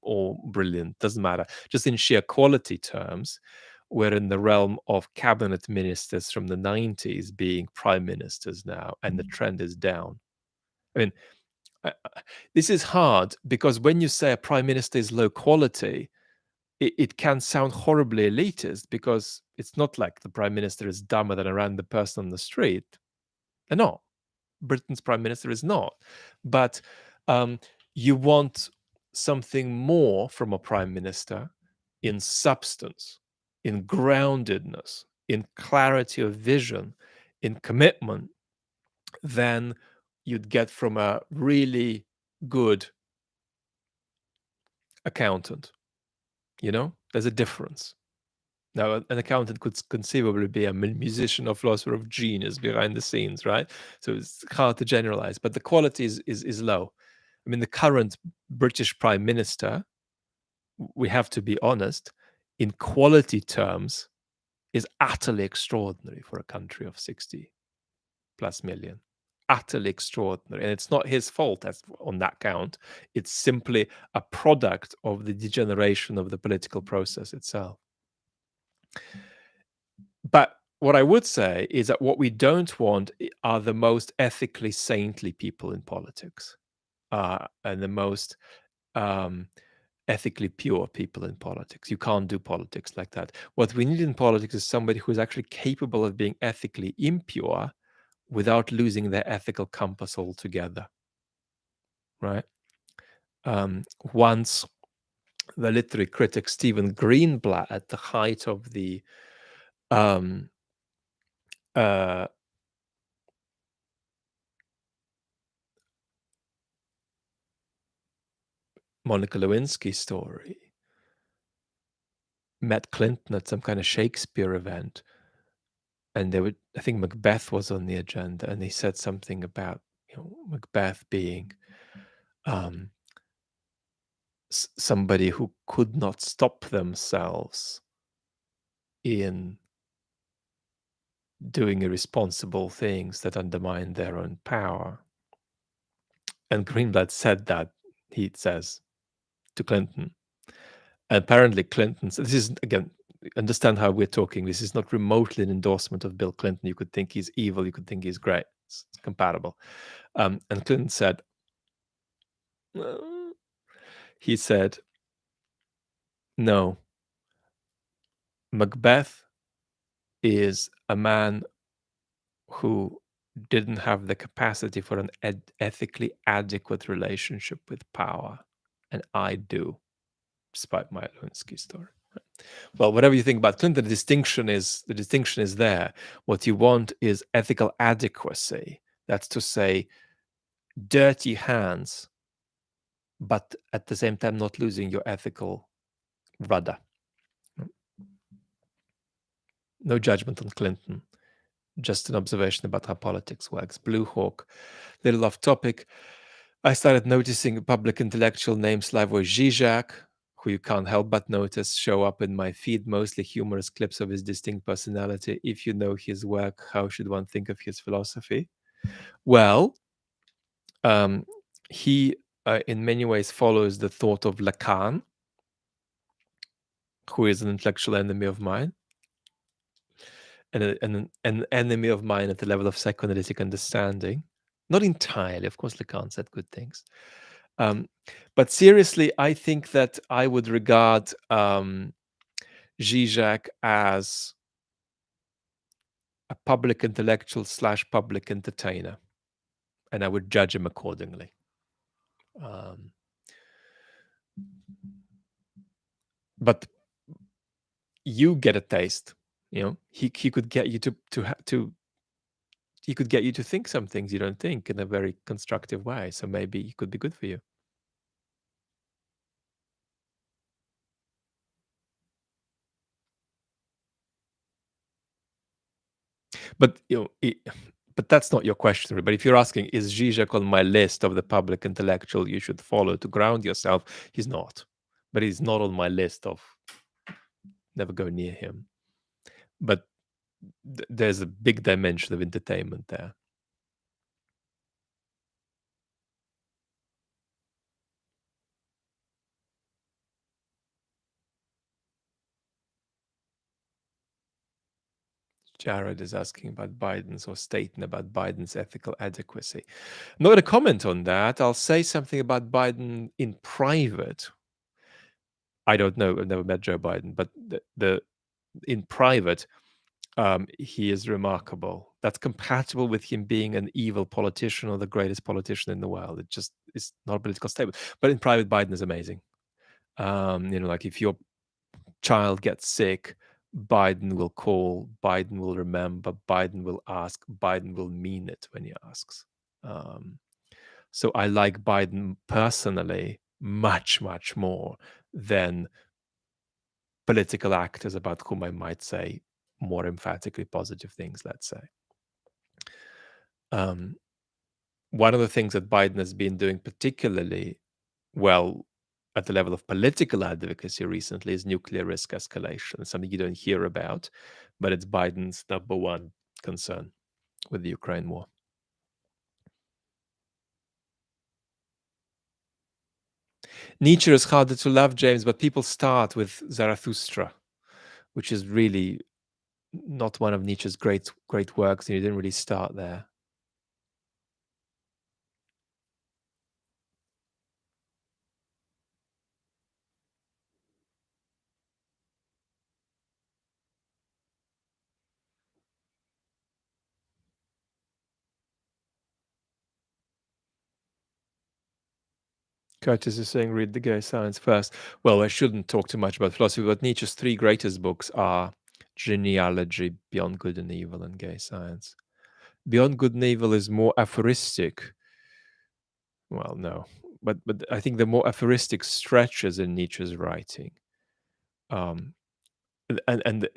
or brilliant. Doesn't matter. Just in sheer quality terms, we're in the realm of cabinet ministers from the 90s being prime ministers now, and the trend is down. I mean, this is hard because when you say a prime minister is low quality, it can sound horribly elitist because it's not like the prime minister is dumber than a random person on the street. They're not. Britain's prime minister is not. But um, you want something more from a prime minister in substance, in groundedness, in clarity of vision, in commitment than you'd get from a really good accountant. You know, there's a difference. Now, an accountant could conceivably be a musician or philosopher of genius behind the scenes, right? So it's hard to generalize, but the quality is low. I mean, the current British Prime Minister, we have to be honest, in quality terms, is utterly extraordinary for a country of 60 plus million. Utterly extraordinary. And it's not his fault on that count. It's simply a product of the degeneration of the political process itself. But what I would say is that what we don't want are the most ethically saintly people in politics, and the most um, ethically pure people in politics. You can't do politics like that. What we need in politics is somebody who is actually capable of being ethically impure without losing their ethical compass altogether, right? Once the literary critic Stephen Greenblatt, at the height of the um, uh, Monica Lewinsky story, met Clinton at some kind of Shakespeare event, and I think Macbeth was on the agenda, and he said something about Macbeth being somebody who could not stop themselves in doing irresponsible things that undermine their own power. And Greenblatt said that, he says, to Clinton. And apparently Clinton, this is, again, understand how we're talking. This is not remotely an endorsement of Bill Clinton. You could think he's evil. You could think he's great. It's compatible. And Clinton said, he said, no, Macbeth is a man who didn't have the capacity for an ethically adequate relationship with power, and I do, despite my Lewinsky story. Well, whatever you think about Clinton, the distinction is there. What you want is ethical adequacy. That's to say, dirty hands, but at the same time not losing your ethical rudder. No judgment on Clinton, just an observation about how politics works. Blue Hawk, little off topic. I started noticing public intellectual names Slavoj Žižek, who you can't help but notice, show up in my feed, mostly humorous clips of his distinct personality. If you know his work, how should one think of his philosophy? Well, um, he, in many ways, follows the thought of Lacan, who is an intellectual enemy of mine, and an enemy of mine at the level of psychoanalytic understanding. Not entirely, of course, Lacan said good things. But seriously, I think that I would regard Zizek as a public intellectual / public entertainer, and I would judge him accordingly. But you get a taste. He could get you to he could get you to think some things you don't think in a very constructive way. So maybe he could be good for you. But but that's not your question. But if you're asking, is Zizek on my list of the public intellectual you should follow to ground yourself? He's not. But he's not on my list of never go near him. But there's a big dimension of entertainment there. Jared is asking about Biden's, or stating about Biden's ethical adequacy. I'm not going to comment on that. I'll say something about Biden in private. I don't know. I've never met Joe Biden, but in private, he is remarkable. That's compatible with him being an evil politician or the greatest politician in the world. It just is not a political statement. But in private, Biden is amazing. Like if your child gets sick, Biden will call, Biden will remember, Biden will ask, Biden will mean it when he asks. So I like Biden personally much, much more than political actors about whom I might say more emphatically positive things, let's say. One of the things that Biden has been doing particularly well at the level of political advocacy recently is nuclear risk escalation. It's something you don't hear about, but it's Biden's number one concern with the Ukraine war. Nietzsche is harder to love, James, but people start with Zarathustra, which is really not one of Nietzsche's great works, and you didn't really start there. Curtis is saying, read the gay science first. Well, I shouldn't talk too much about philosophy, but Nietzsche's three greatest books are Genealogy, Beyond Good and Evil, and Gay Science. Beyond Good and Evil is more aphoristic. Well, no, but I think the more aphoristic stretches in Nietzsche's writing. And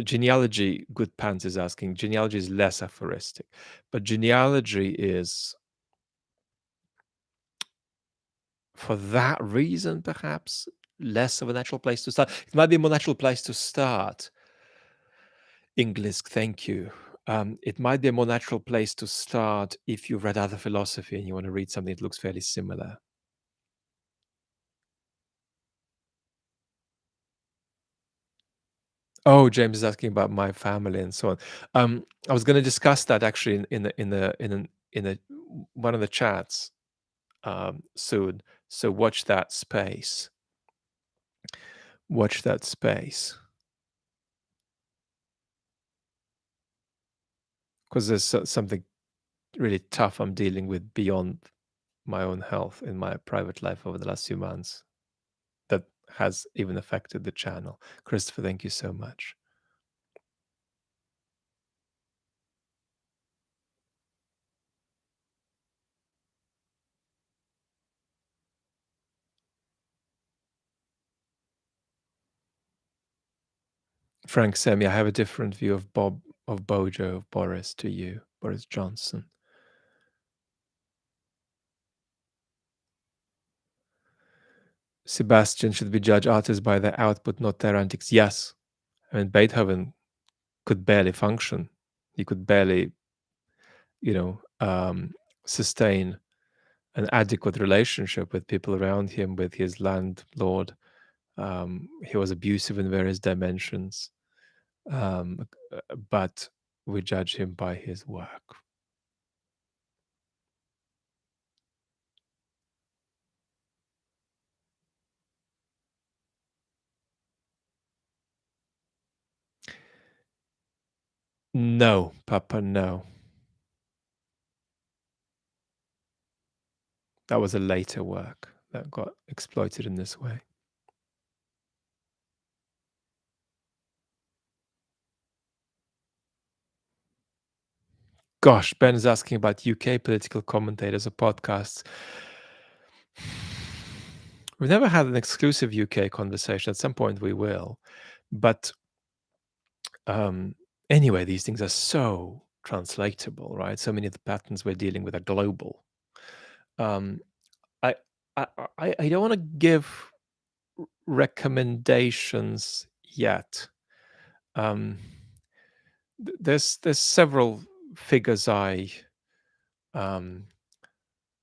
genealogy, Good Pants is asking, genealogy is less aphoristic, but genealogy is, for that reason, perhaps less of a natural place to start. It might be a more natural place to start. Englisk, thank you. It might be a more natural place to start if you've read other philosophy and you want to read something that looks fairly similar. Oh, James is asking about my family and so on. I was going to discuss that actually in one of the chats soon. So watch that space. Watch that space. Because there's something really tough I'm dealing with beyond my own health in my private life over the last few months that has even affected the channel. Christopher, thank you so much. Frank Semi, I have a different view of Bojo, of Boris to you, Boris Johnson. Sebastian, should we judge artists by their output, not their antics? Yes. I mean, Beethoven could barely function. He could barely, you know, sustain an adequate relationship with people around him, with his landlord. He was abusive in various dimensions, but we judge him by his work. No, Papa, no. That was a later work that got exploited in this way. Gosh, Ben is asking about UK political commentators or podcasts. We've never had an exclusive UK conversation. At some point, we will. But um, anyway, these things are so translatable, right? So many of the patterns we're dealing with are global. Um, I, I don't want to give recommendations yet. Um, there's several figures um,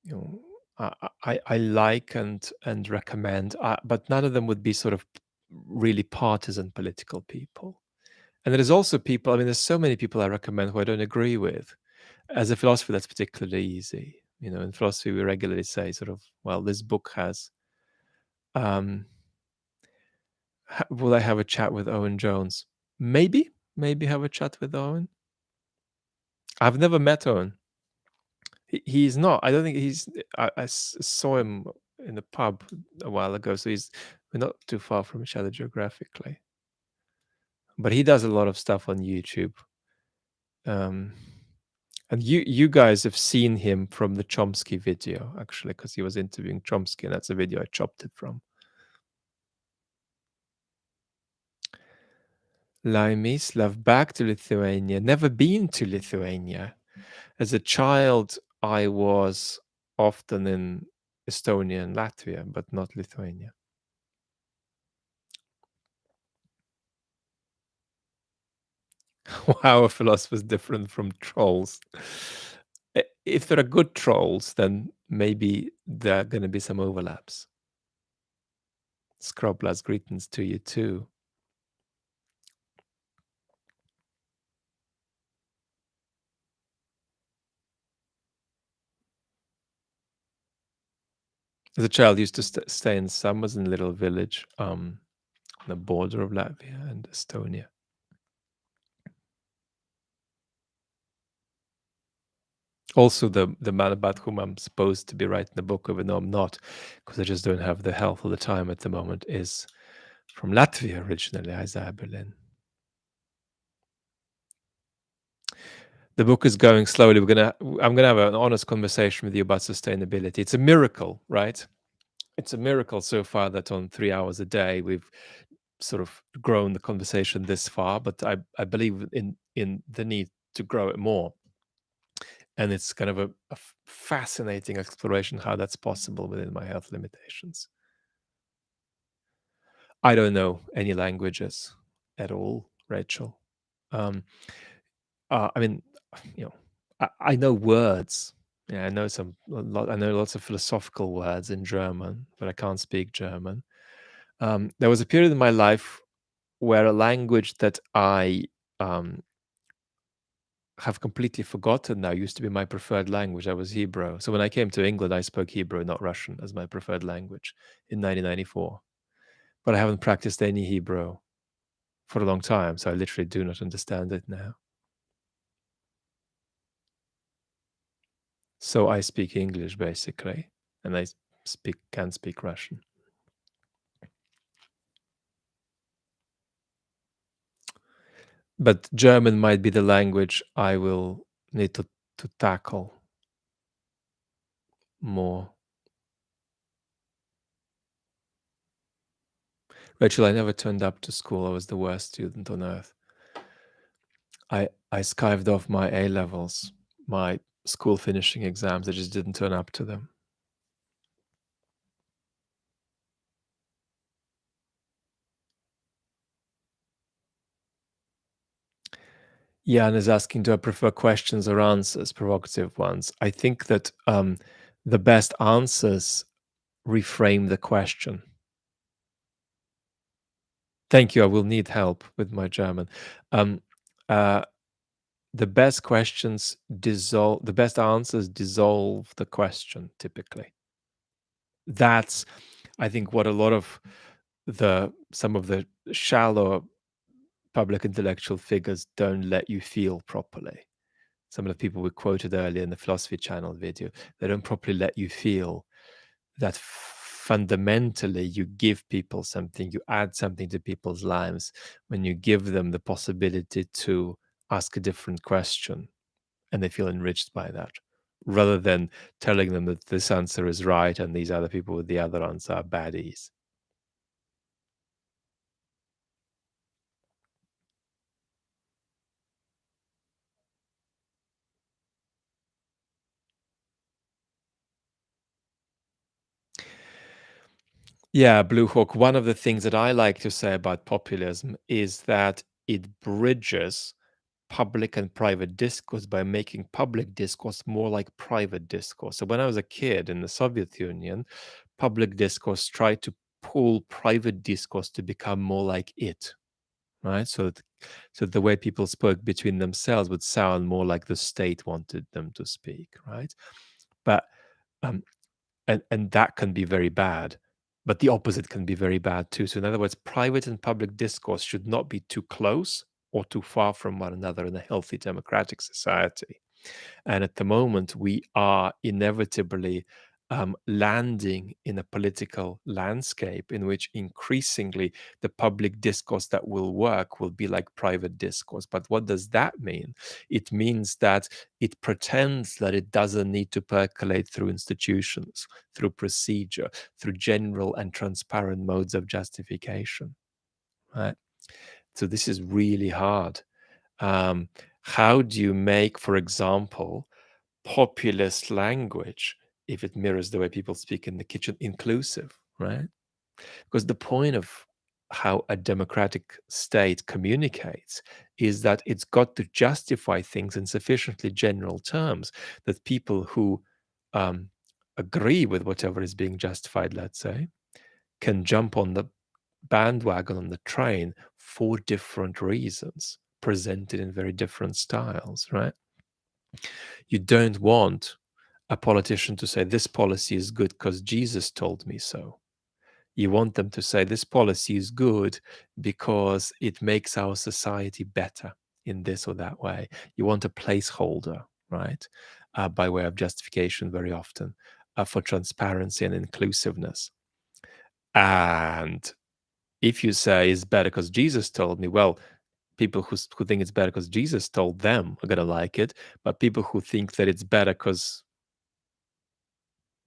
you know I like and recommend, but none of them would be sort of really partisan political people. And there's also people. I mean, there's so many people I recommend who I don't agree with. As a philosopher, that's particularly easy. You know, in philosophy, we regularly say, sort of, well, this book has. Um, will I have a chat with Owen Jones? Maybe have a chat with Owen. I've never met Owen. He's not. I don't think he's. Saw him in the pub a while ago, so we're not too far from each other geographically. But he does a lot of stuff on YouTube. Um, and you guys have seen him from the Chomsky video, actually, because he was interviewing Chomsky, and that's a video I chopped it from. Laimislav, back to Lithuania. Never been to Lithuania. As a child, I was often in Estonia and Latvia, but not Lithuania. How a philosopher is different from trolls. If there are good trolls, then maybe there are going to be some overlaps. Scroblas, greetings to you too. As a child, I used to stay in summers in a little village on the border of Latvia and Estonia. Also, the man about whom I'm supposed to be writing the book, even though I'm not, because I just don't have the health or the time at the moment, is from Latvia originally, Isaiah Berlin. The book is going slowly. I'm gonna have an honest conversation with you about sustainability. It's a miracle, right? It's a miracle so far that on 3 hours a day we've sort of grown the conversation this far, but I believe in the need to grow it more. And it's kind of a fascinating exploration how that's possible within my health limitations. I don't know any languages at all, Rachel. Um, I mean, you know, I know words. Yeah, I know I know lots of philosophical words in German, but I can't speak German. There was a period in my life where a language that I have completely forgotten now used to be my preferred language. That was Hebrew. So when I came to England, I spoke Hebrew, not Russian, as my preferred language in 1994. But I haven't practiced any Hebrew for a long time, so I literally do not understand it now. So I speak English basically, and I can speak Russian. But German might be the language I will need to tackle more. Rachel, I never turned up to school. I was the worst student on earth. I skived off my A levels, my school finishing exams. I just didn't turn up to them. Jan is asking, do I prefer questions or answers, provocative ones? I think that the best answers reframe the question. Thank you. I will need help with my German. Um, uh, the best questions dissolve, the best answers dissolve the question typically. That's, I think, what a lot of some of the shallow public intellectual figures don't let you feel properly. Some of the people we quoted earlier in the Philosophy Channel video, they don't properly let you feel that fundamentally you give people something, you add something to people's lives when you give them the possibility to ask a different question and they feel enriched by that, rather than telling them that this answer is right and these other people with the other answer are baddies. Yeah, Blue Hawk. One of the things that I like to say about populism is that it bridges public and private discourse by making public discourse more like private discourse. So when I was a kid in the Soviet Union, public discourse tried to pull private discourse to become more like it, right? So the way people spoke between themselves would sound more like the state wanted them to speak, right? But um, and that can be very bad, but the opposite can be very bad too. So in other words, private and public discourse should not be too close or too far from one another in a healthy democratic society. And at the moment, we are inevitably landing in a political landscape in which increasingly the public discourse that will work will be like private discourse. But what does that mean? It means that it pretends that it doesn't need to percolate through institutions, through procedure, through general and transparent modes of justification. Right? So this is really hard. Um, how do you make, for example, populist language, if it mirrors the way people speak in the kitchen, inclusive, right? Because the point of how a democratic state communicates is that it's got to justify things in sufficiently general terms that people who um, agree with whatever is being justified, let's say, can jump on the bandwagon, on the train, for different reasons, presented in very different styles, right? You don't want a politician to say this policy is good because Jesus told me so. You want them to say this policy is good because it makes our society better in this or that way. You want a placeholder, right? By way of justification, very often, for transparency and inclusiveness. And if you say it's better because Jesus told me, well, people who think it's better because Jesus told them are going to like it, but people who think that it's better because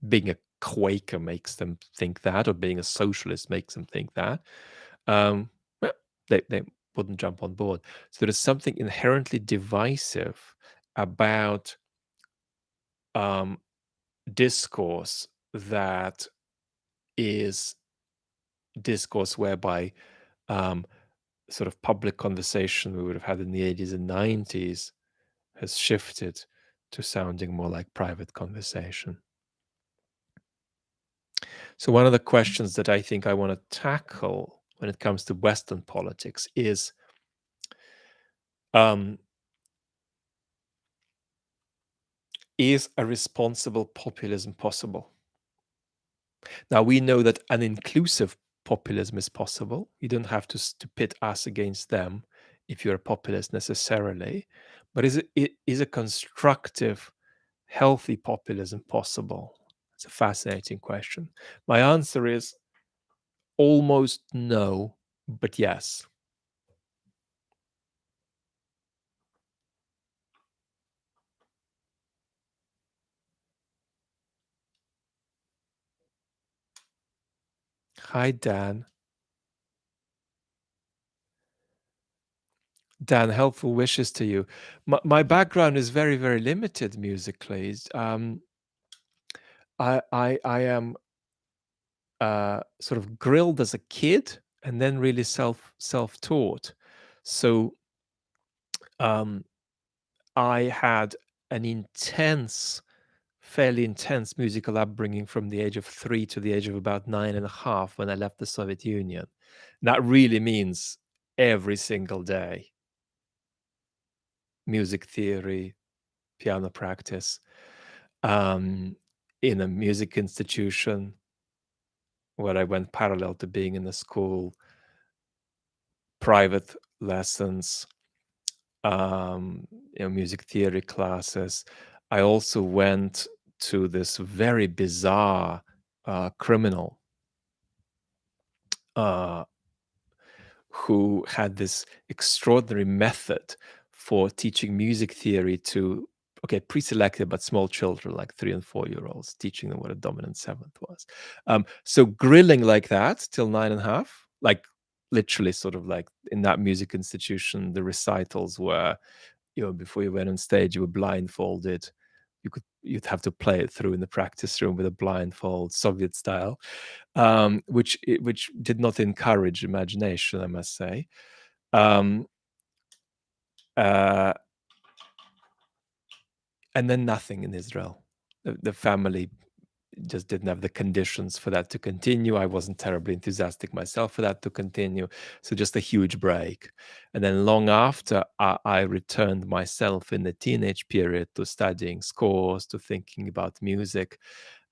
being a Quaker makes them think that, or being a socialist makes them think that, well, they wouldn't jump on board. So there's something inherently divisive about um, discourse that is discourse whereby um, sort of public conversation we would have had in the 80s and 90s has shifted to sounding more like private conversation. So, one of the questions that I think I want to tackle when it comes to Western politics um, is a responsible populism possible? Now, we know that an inclusive populism is possible. You don't have to pit us against them if you're a populist necessarily. But is a constructive, healthy populism possible? It's a fascinating question. My answer is almost no, but yes. Hi, Dan. Dan, helpful wishes to you. My background is very, very limited musically. I am sort of grilled as a kid and then really self-taught. So um, I had an fairly intense musical upbringing from the age of 3 to the age of about 9.5 when I left the Soviet Union. That really means every single day music theory, piano practice, um, in a music institution where I went parallel to being in the school, private lessons, um, music theory classes. I also went to this very bizarre criminal uh, who had this extraordinary method for teaching music theory to pre-selected but small children like 3 and 4 year olds, teaching them what a dominant seventh was. So grilling like that till 9.5, like literally sort of like in that music institution, the recitals were, before you went on stage, you were blindfolded. You'd have to play it through in the practice room with a blindfold, Soviet style, which did not encourage imagination, I must say. Um, uh, and then nothing in Israel. The family just didn't have the conditions for that to continue. I wasn't terribly enthusiastic myself for that to continue. So just a huge break. And then long after, I returned myself in the teenage period to studying scores, to thinking about music.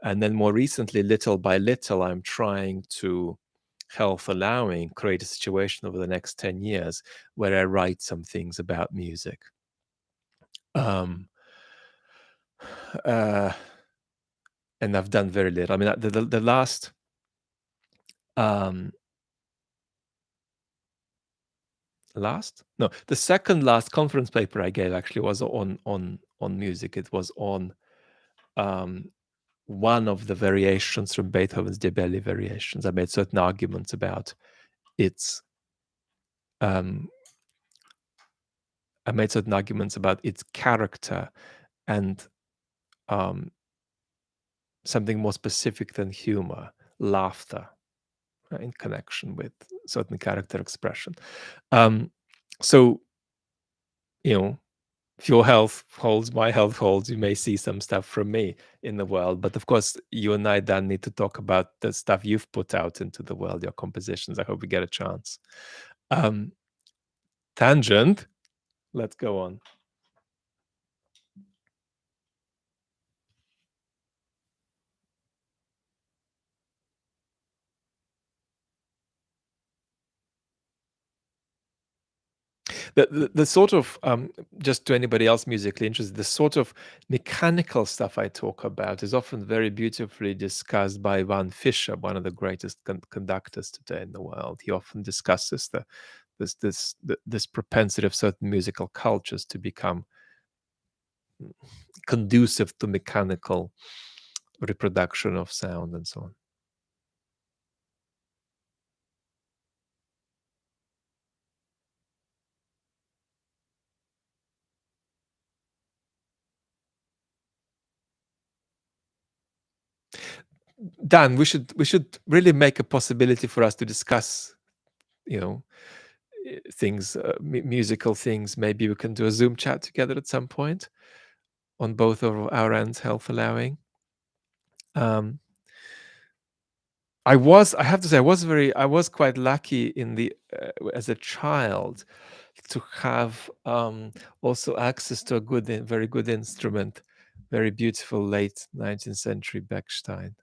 And then more recently, little by little, I'm trying to, health allowing, create a situation over the next 10 years where I write some things about music. Um, uh, and I've done very little. I mean, the last um, last no the second last conference paper I gave actually was on music. It was on um one of the variations from Beethoven's Debelli variations. I made certain arguments about its um its character and um something more specific than humor, laughter, in connection with certain character expression. um so you know if your health holds, my health holds, you may see some stuff from me in the world. But of course, you and I, Dan, need to talk about the stuff you've put out into the world, your compositions. I hope we get a chance. Um, Tangent. Let's go on. The sort of, just to anybody else musically interested, the sort of mechanical stuff I talk about is often very beautifully discussed by Van Fischer, one of the greatest conductors today in the world. He often discusses this propensity of certain musical cultures to become conducive to mechanical reproduction of sound and so on. Dan, we should really make a possibility for us to discuss, you know, things, musical things. Maybe we can do a Zoom chat together at some point on both of our ends, health allowing. Um, I have to say, I was quite lucky in the as a child to have also access to a very good instrument, very beautiful late 19th century Bechstein.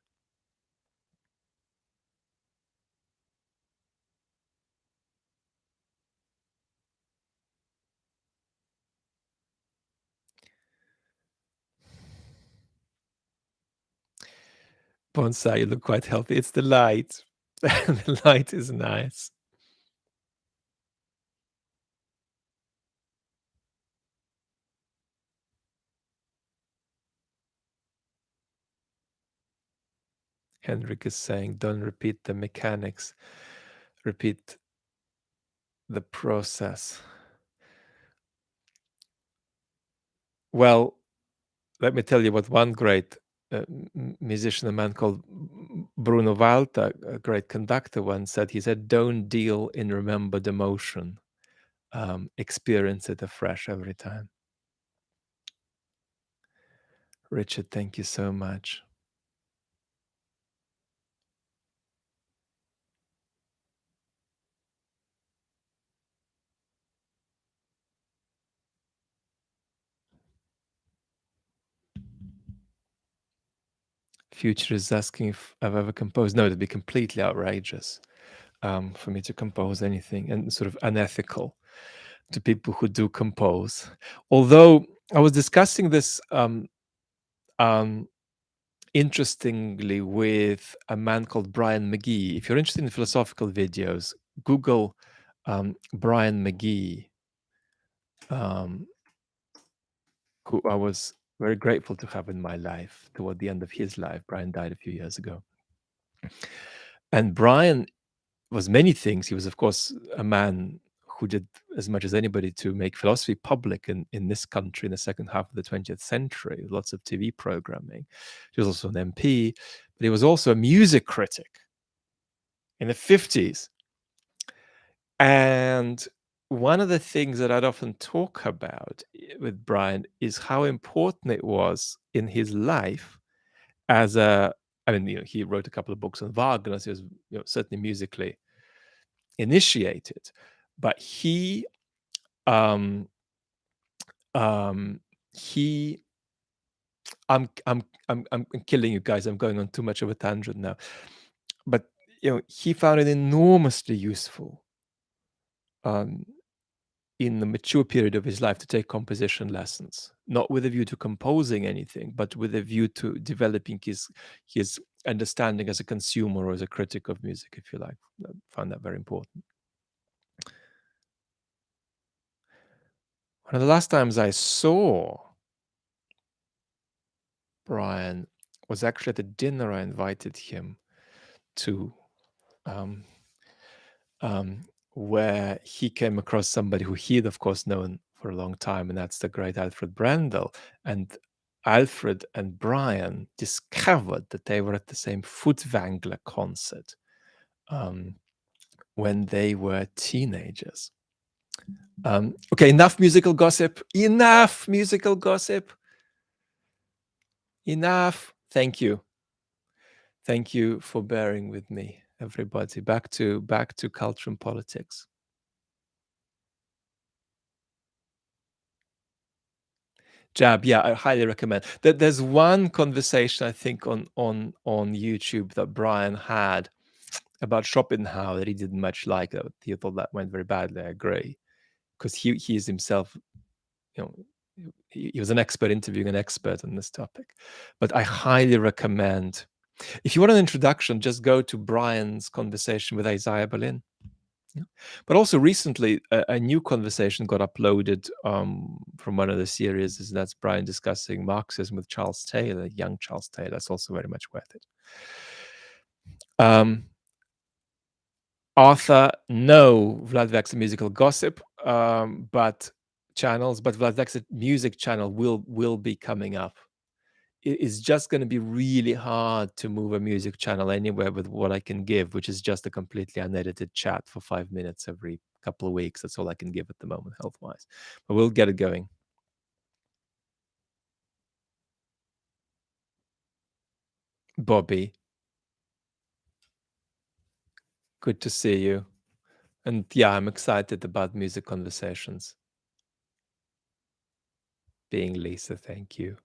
Bonsai, you look quite healthy. It's the light. The light is nice. Henrik is saying, don't repeat the mechanics, repeat the process. Well, let me tell you what one great musician, a man called Bruno Walter, a great conductor, once said. He said, don't deal in remembered emotion. Experience it afresh every time. Richard, thank you so much. Future is asking if I've ever composed. No, it'd be completely outrageous for me to compose anything, and sort of unethical to people who do compose. Although I was discussing this um, interestingly with a man called Bryan Magee. If you're interested in philosophical videos, Google Bryan Magee, um, who I was very grateful to have in my life toward the end of his life. Bryan died a few years ago. And Bryan was many things. He was, of course, a man who did as much as anybody to make philosophy public in this country in the second half of the 20th century, lots of TV programming. He was also an MP, but he was also a music critic in the 50s. And one of the things that I'd often talk about with Bryan is how important it was in his life as a, I mean, he wrote a couple of books on Wagner, so he was, certainly musically initiated, but um, he, I'm killing you guys. I'm going on too much of a tangent now, but he found it enormously useful in the mature period of his life to take composition lessons, not with a view to composing anything, but with a view to developing his understanding as a consumer or as a critic of music, if you like. I found that very important. One of the last times I saw Bryan was actually at a dinner I invited him to, um, where he came across somebody who he had, of course, known for a long time, and that's the great Alfred Brendel. And Alfred and Bryan discovered that they were at the same Furtwängler concert when they were teenagers. Okay, enough musical gossip. Enough musical gossip. Enough. Thank you. Thank you for bearing with me, everybody. Back to culture and politics. Jab, yeah, I highly recommend. There's one conversation I think on YouTube that Bryan had about Schopenhauer that he didn't much like. That he thought that went very badly. I agree, because he is himself, he was an expert interviewing an expert on this topic. But I highly recommend, if you want an introduction, just go to Bryan's conversation with Isaiah Berlin. Yeah. But also recently, a new conversation got uploaded from one of the series, and that's Bryan discussing Marxism with Charles Taylor, young Charles Taylor. That's also very much worth it. Arthur, no, Vlad Vex's musical gossip, but Vlad Vex's music channel will be coming up. It's just going to be really hard to move a music channel anywhere with what I can give, which is just a completely unedited chat for 5 minutes every couple of weeks. That's all I can give at the moment, health-wise. But we'll get it going. Bobby, good to see you. And yeah, I'm excited about music conversations. Being Lisa, thank you.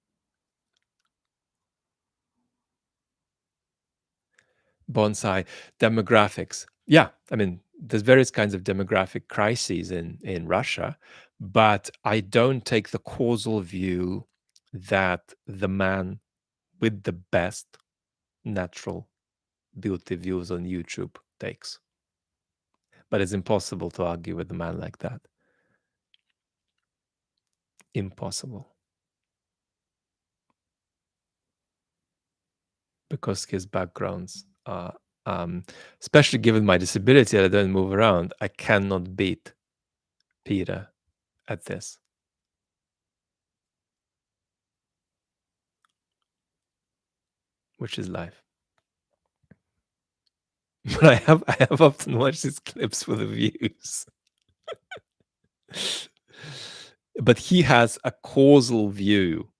Bonsai, demographics. Yeah, I mean, there's various kinds of demographic crises in Russia, but I don't take the causal view that the man with the best natural beauty views on YouTube takes. But it's impossible to argue with a man like that. Impossible. Because his backgrounds are, especially given my disability that I don't move around, I cannot beat Peter at this. Which is life. But I have often watched his clips for the views. But he has a causal view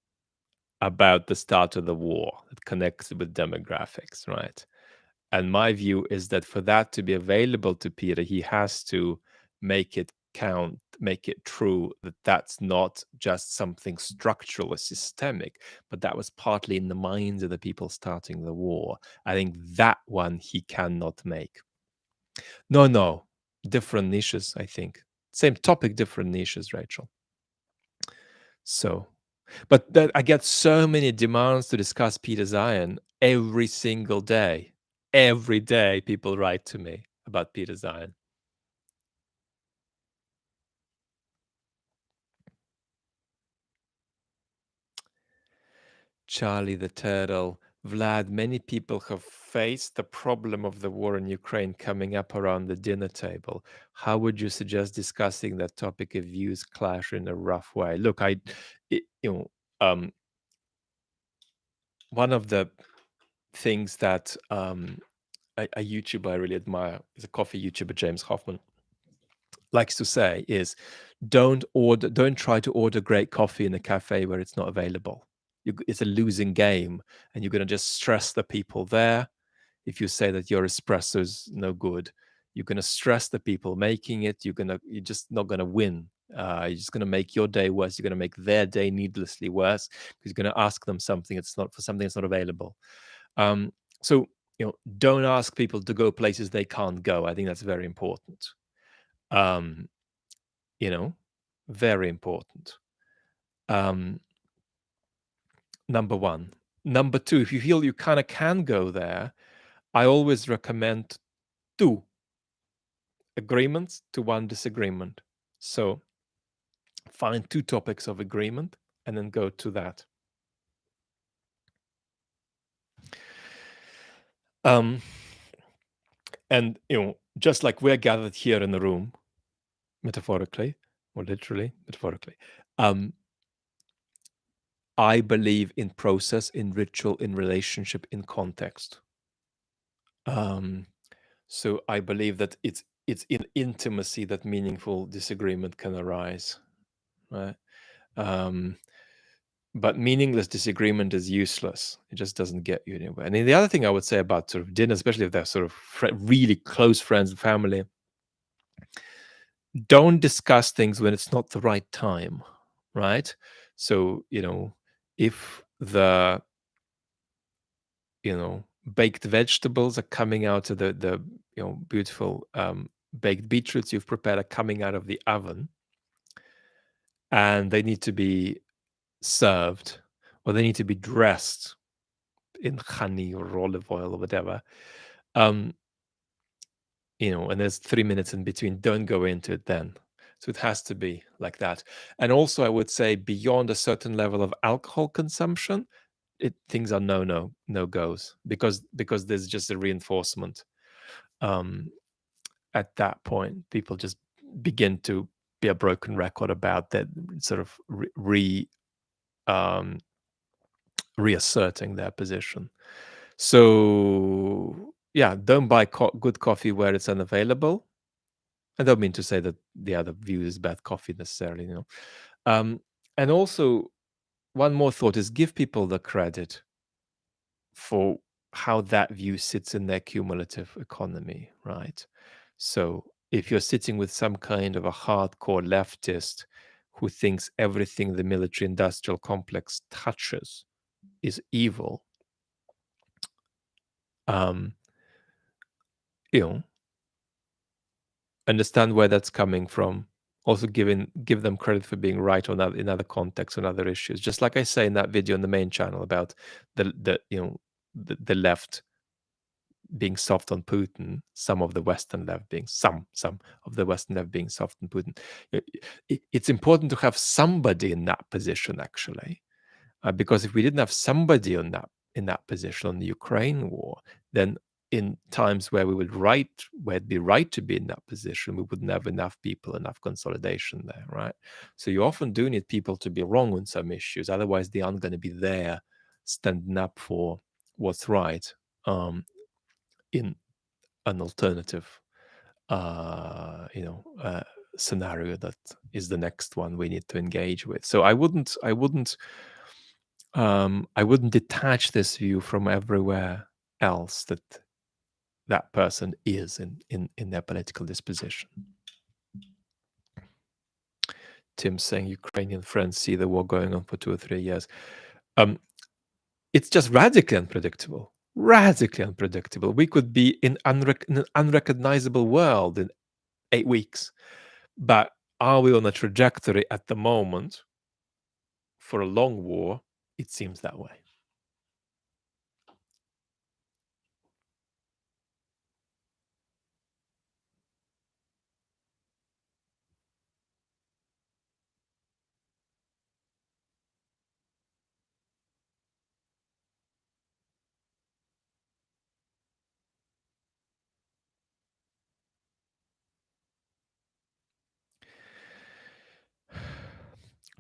about the start of the war that connects with demographics, right? And my view is that for that to be available to Peter, he has to make it count, make it true that that's not just something structural or systemic, but that was partly in the minds of the people starting the war. I think that one he cannot make. No, different niches, I think. Same topic, different niches, Rachel. So, but that I get so many demands to discuss Peter Zeihan every single day. Every day, people write to me about Peter Zeihan. Charlie the Turtle, Vlad, many people have faced the problem of the war in Ukraine coming up around the dinner table. How would you suggest discussing that topic if views clash in a rough way? Look, one of the things that a YouTuber I really admire is a coffee YouTuber, James Hoffman, likes to say is don't try to order great coffee in a cafe where it's not available. It's a losing game, and you're going to just stress the people there. If you say that your espresso is no good, you're going to stress the people making it. You're just not going to win. You're just going to make your day worse. You're going to make their day needlessly worse because you're going to ask them something it's not for something that's not available. So don't ask people to go places they can't go. I think that's very important. Very important. Number one. Number two, if you feel you kind of can go there, I always recommend 2 agreements to 1 disagreement. So find 2 topics of agreement and then go to that. And just like we're gathered here in the room, metaphorically or literally, metaphorically, I believe in process, in ritual, in relationship, in context. So I believe that it's in intimacy that meaningful disagreement can arise, right? But meaningless disagreement is useless. It just doesn't get you anywhere. And then the other thing I would say about sort of dinner, especially if they're sort of really close friends and family, don't discuss things when it's not the right time, right? So, if the baked vegetables are coming out of the beautiful baked beetroots you've prepared are coming out of the oven, and they need to be served, or they need to be dressed in honey or olive oil or whatever, and there's 3 minutes in between. Don't go into it then. So it has to be like that. And also, I would say beyond a certain level of alcohol consumption, things are no goes, because there's just a reinforcement. At that point, people just begin to be a broken record about that, sort of reasserting their position. So yeah, don't buy good coffee where it's unavailable. I don't mean to say that the other view is bad coffee necessarily, and also, one more thought is give people the credit for how that view sits in their cumulative economy, right? So if you're sitting with some kind of a hardcore leftist who thinks everything the military industrial complex touches is evil, um, understand where that's coming from. Also give them credit for being right on that in other contexts, on other issues. Just like I say in that video on the main channel about the the left being soft on Putin, some of the Western left being some of the Western left being soft on Putin. It's important to have somebody in that position, actually, because if we didn't have somebody on that in that position on the Ukraine war, then in times where where it'd be right to be in that position, we wouldn't have enough people, enough consolidation there, right? So you often do need people to be wrong on some issues, otherwise they aren't going to be there standing up for what's right. In an alternative, scenario that is the next one we need to engage with. So I wouldn't detach this view from everywhere else that that person is in their political disposition. Tim saying Ukrainian friends see the war going on for 2 or 3 years. It's just radically unpredictable. Radically unpredictable. We could be in an unrecognizable world in 8 weeks. But are we on a trajectory at the moment for a long war? It seems that way.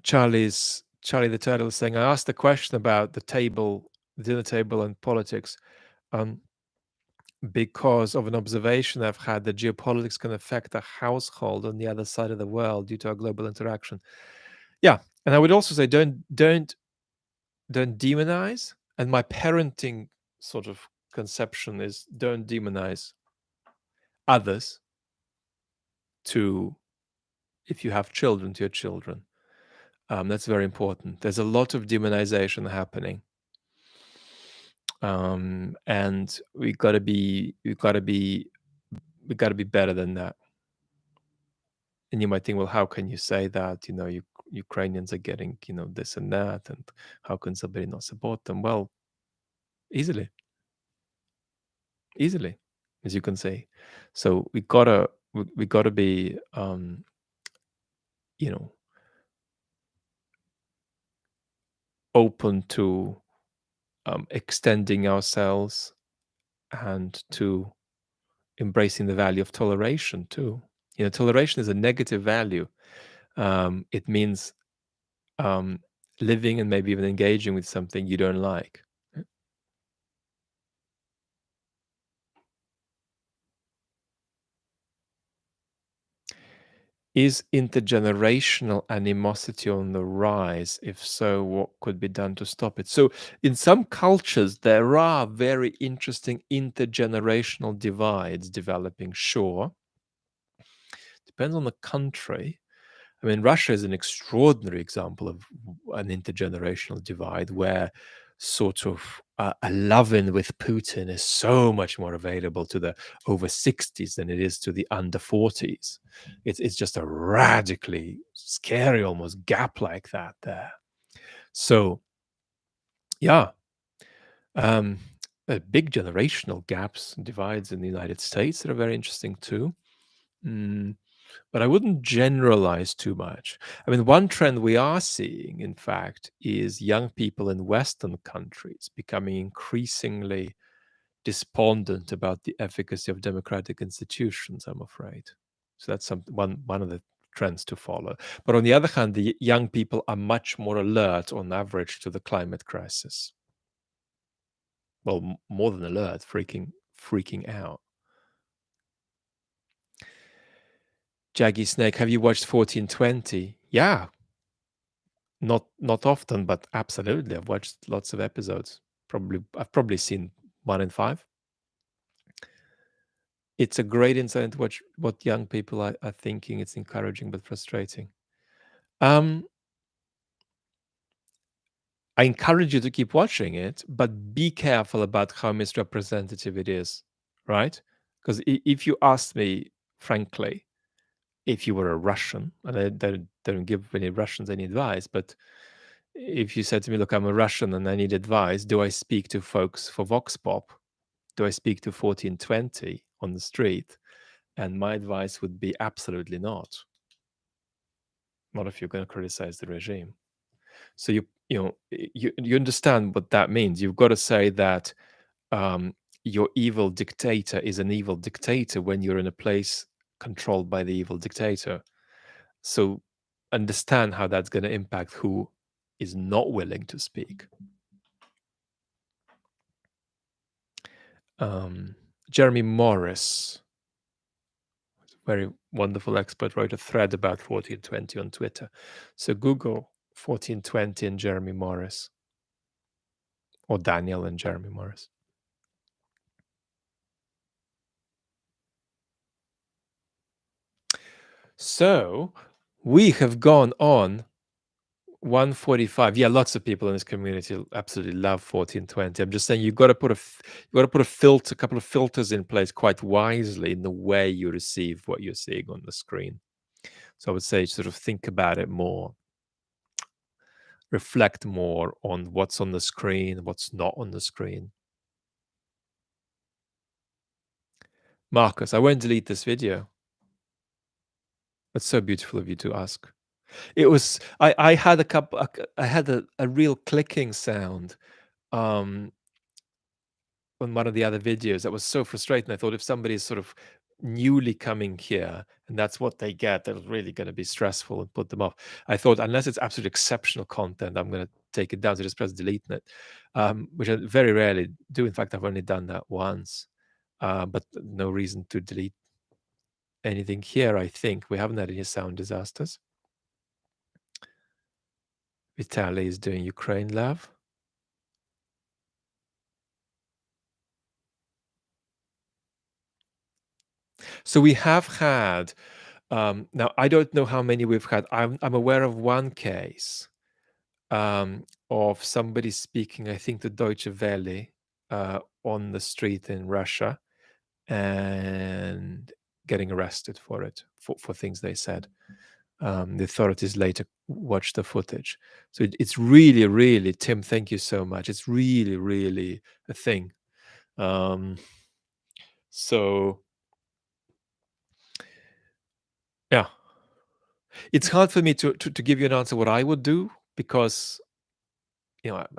Charlie the Turtle is saying, I asked a question about the dinner table and politics, because of an observation I've had that geopolitics can affect a household on the other side of the world due to our global interaction. Yeah. And I would also say don't demonize. And my parenting sort of conception is don't demonize others to, if you have children, to your children. That's very important. There's a lot of demonization happening, and we gotta be better than that. And you might think, well, how can you say that? Ukrainians are getting this and that, and how can somebody not support them? Well, easily, as you can say. So we gotta be you know open to extending ourselves and to embracing the value of toleration too. Toleration is a negative value. It means living and maybe even engaging with something you don't like. Is intergenerational animosity on the rise? If so, what could be done to stop it? So, in some cultures, there are very interesting intergenerational divides developing. Sure. Depends on the country. I mean, Russia is an extraordinary example of an intergenerational divide where sort of a love-in with Putin is so much more available to the over 60s than it is to the under 40s. It's just a radically scary, almost gap like that there. So, yeah, big generational gaps and divides in the United States that are very interesting too. But I wouldn't generalize too much. I mean, one trend we are seeing, in fact, is young people in Western countries becoming increasingly despondent about the efficacy of democratic institutions, I'm afraid. So that's one of the trends to follow. But on the other hand, the young people are much more alert on average to the climate crisis. Well, more than alert, freaking out. Jaggy Snake, have you watched 1420? Yeah, not often, but absolutely. I've watched lots of episodes. I've probably seen 1 in 5. It's a great insight into what young people are thinking. It's encouraging but frustrating. I encourage you to keep watching it, but be careful about how misrepresentative it is, right? Because if you asked me, frankly, if you were a Russian, and I don't give any Russians any advice, but if you said to me, "Look, I'm a Russian and I need advice. Do I speak to folks for Vox Pop? Do I speak to 1420 on the street?" And my advice would be absolutely not. Not if you're going to criticize the regime. So you understand what that means. You've got to say that your evil dictator is an evil dictator when you're in a place controlled by the evil dictator. So understand how that's going to impact who is not willing to speak. Jeremy Morris, very wonderful expert, wrote a thread about 1420 on Twitter. So Google 1420 and Jeremy Morris, or Daniel and Jeremy Morris. So we have gone on 145. Yeah, lots of people in this community absolutely love 1420. I'm just saying you've got to put a couple of filters in place quite wisely in the way you receive what you're seeing on the screen. So I would say sort of think about it more, reflect more on what's on the screen, what's not on the screen. Marcus, I won't delete this video. That's so beautiful of you to ask. It was I had a real clicking sound on one of the other videos that was so frustrating. I thought if somebody's sort of newly coming here and that's what they get, that's really going to be stressful and put them off. I thought unless it's absolute exceptional content, I'm going to take it down. So just press delete it, which I very rarely do. In fact, I've only done that once, but no reason to delete anything here. I think we haven't had any sound disasters. Vitaly is doing Ukraine love. So we have had, now I don't know how many we've had. I'm aware of one case of somebody speaking, I think, the Deutsche Welle on the street in Russia and getting arrested for it, for things they said. The authorities later watched the footage. So it's really, really, Tim, thank you so much. It's really, really a thing. So, yeah. It's hard for me to give you an answer what I would do because,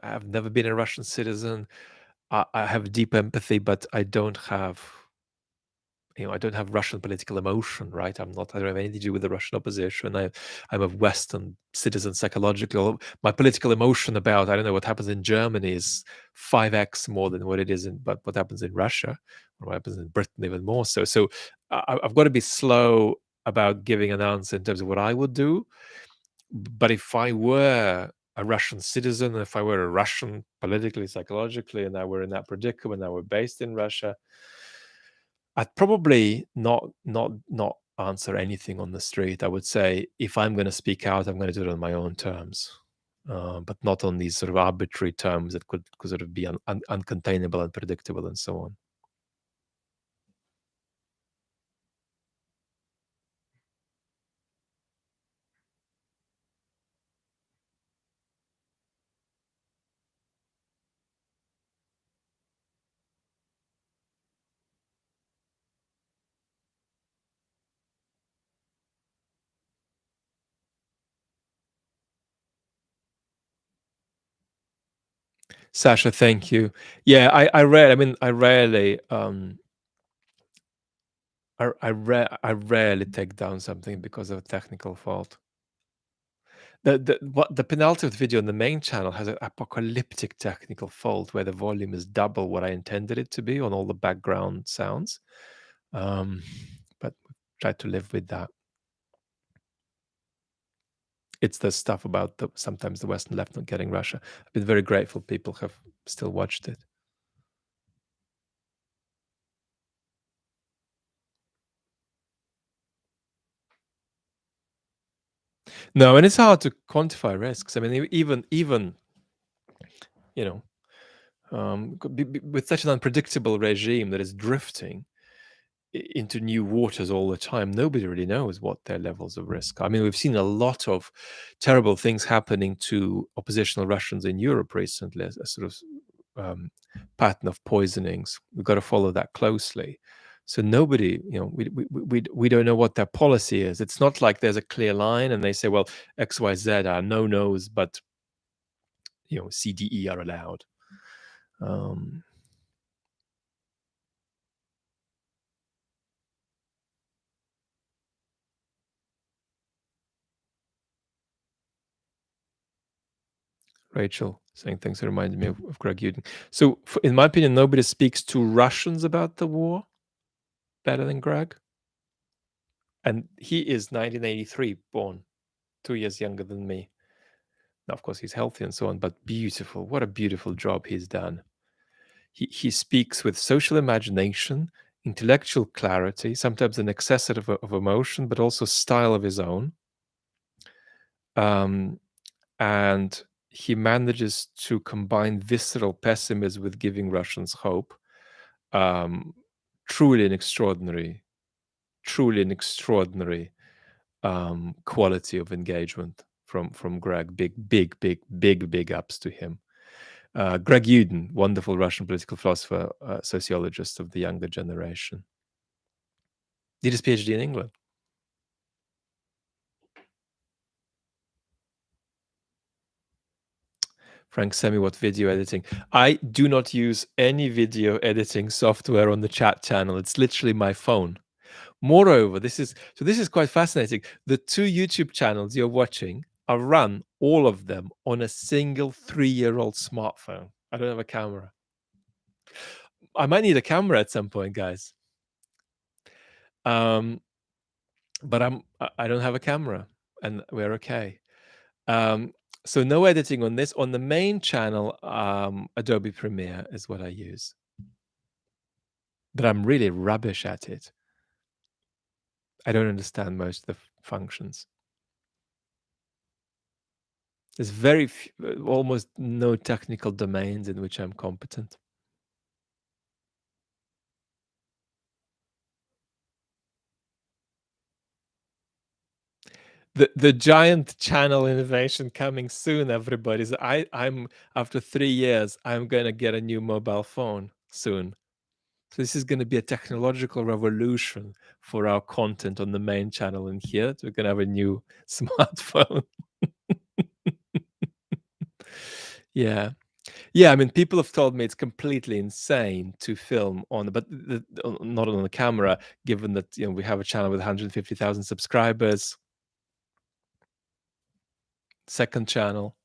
I've never been a Russian citizen. I have deep empathy, but I don't have Russian political emotion, right? I don't have anything to do with the Russian opposition. I'm a Western citizen psychologically. My political emotion about, I don't know, what happens in Germany is 5x more than what it is but what happens in Russia, or what happens in Britain even more so. So I've got to be slow about giving an answer in terms of what I would do. But if I were a Russian citizen, if I were a Russian politically, psychologically, and I were in that predicament, I were based in Russia, I'd probably not answer anything on the street. I would say if I'm going to speak out, I'm going to do it on my own terms, but not on these sort of arbitrary terms that could sort of be uncontainable, unpredictable, and so on. Sasha, thank you. Yeah, I rarely I rarely take down something because of a technical fault. The penultimate video on the main channel has an apocalyptic technical fault where the volume is double what I intended it to be on all the background sounds. But try to live with that. It's the stuff about sometimes the Western left not getting Russia. I've been very grateful people have still watched it. No, and it's hard to quantify risks. I mean, even with such an unpredictable regime that is drifting, into new waters all the time. Nobody really knows what their levels of risk are. I mean, we've seen a lot of terrible things happening to oppositional Russians in Europe recently, as a sort of pattern of poisonings. We've got to follow that closely. So nobody, we don't know what their policy is. It's not like there's a clear line and they say, well, X, Y, Z are no-nos, but CDE are allowed. Rachel saying things that reminded me of Greg Uden. So, in my opinion, nobody speaks to Russians about the war better than Greg. And he is 1983 born, 2 years younger than me. Now, of course, he's healthy and so on, but beautiful. What a beautiful job he's done. He speaks with social imagination, intellectual clarity, sometimes an excess of emotion, but also style of his own. And he manages to combine visceral pessimism with giving Russians hope. Truly an extraordinary quality of engagement from Greg. Big ups to him. Greg Uden, wonderful Russian political philosopher, sociologist of the younger generation. Did his PhD in England. Frank, send me what video editing. I do not use any video editing software on the chat channel. It's literally my phone. Moreover, this is quite fascinating. The 2 YouTube channels you're watching are run, all of them, on a single 3-year-old smartphone. I don't have a camera. I might need a camera at some point, guys. But I don't have a camera, and we're okay. So no editing on this. On the main channel, Adobe Premiere is what I use. But I'm really rubbish at it. I don't understand most of the functions. There's almost no technical domains in which I'm competent. The giant channel innovation coming soon, everybody. So I'm after 3 years, I'm gonna get a new mobile phone soon. So this is gonna be a technological revolution for our content on the main channel in here. We're gonna have a new smartphone. Yeah. Yeah, I mean, people have told me it's completely insane to film on, but not on the camera, given that we have a channel with 150,000 subscribers. Second channel,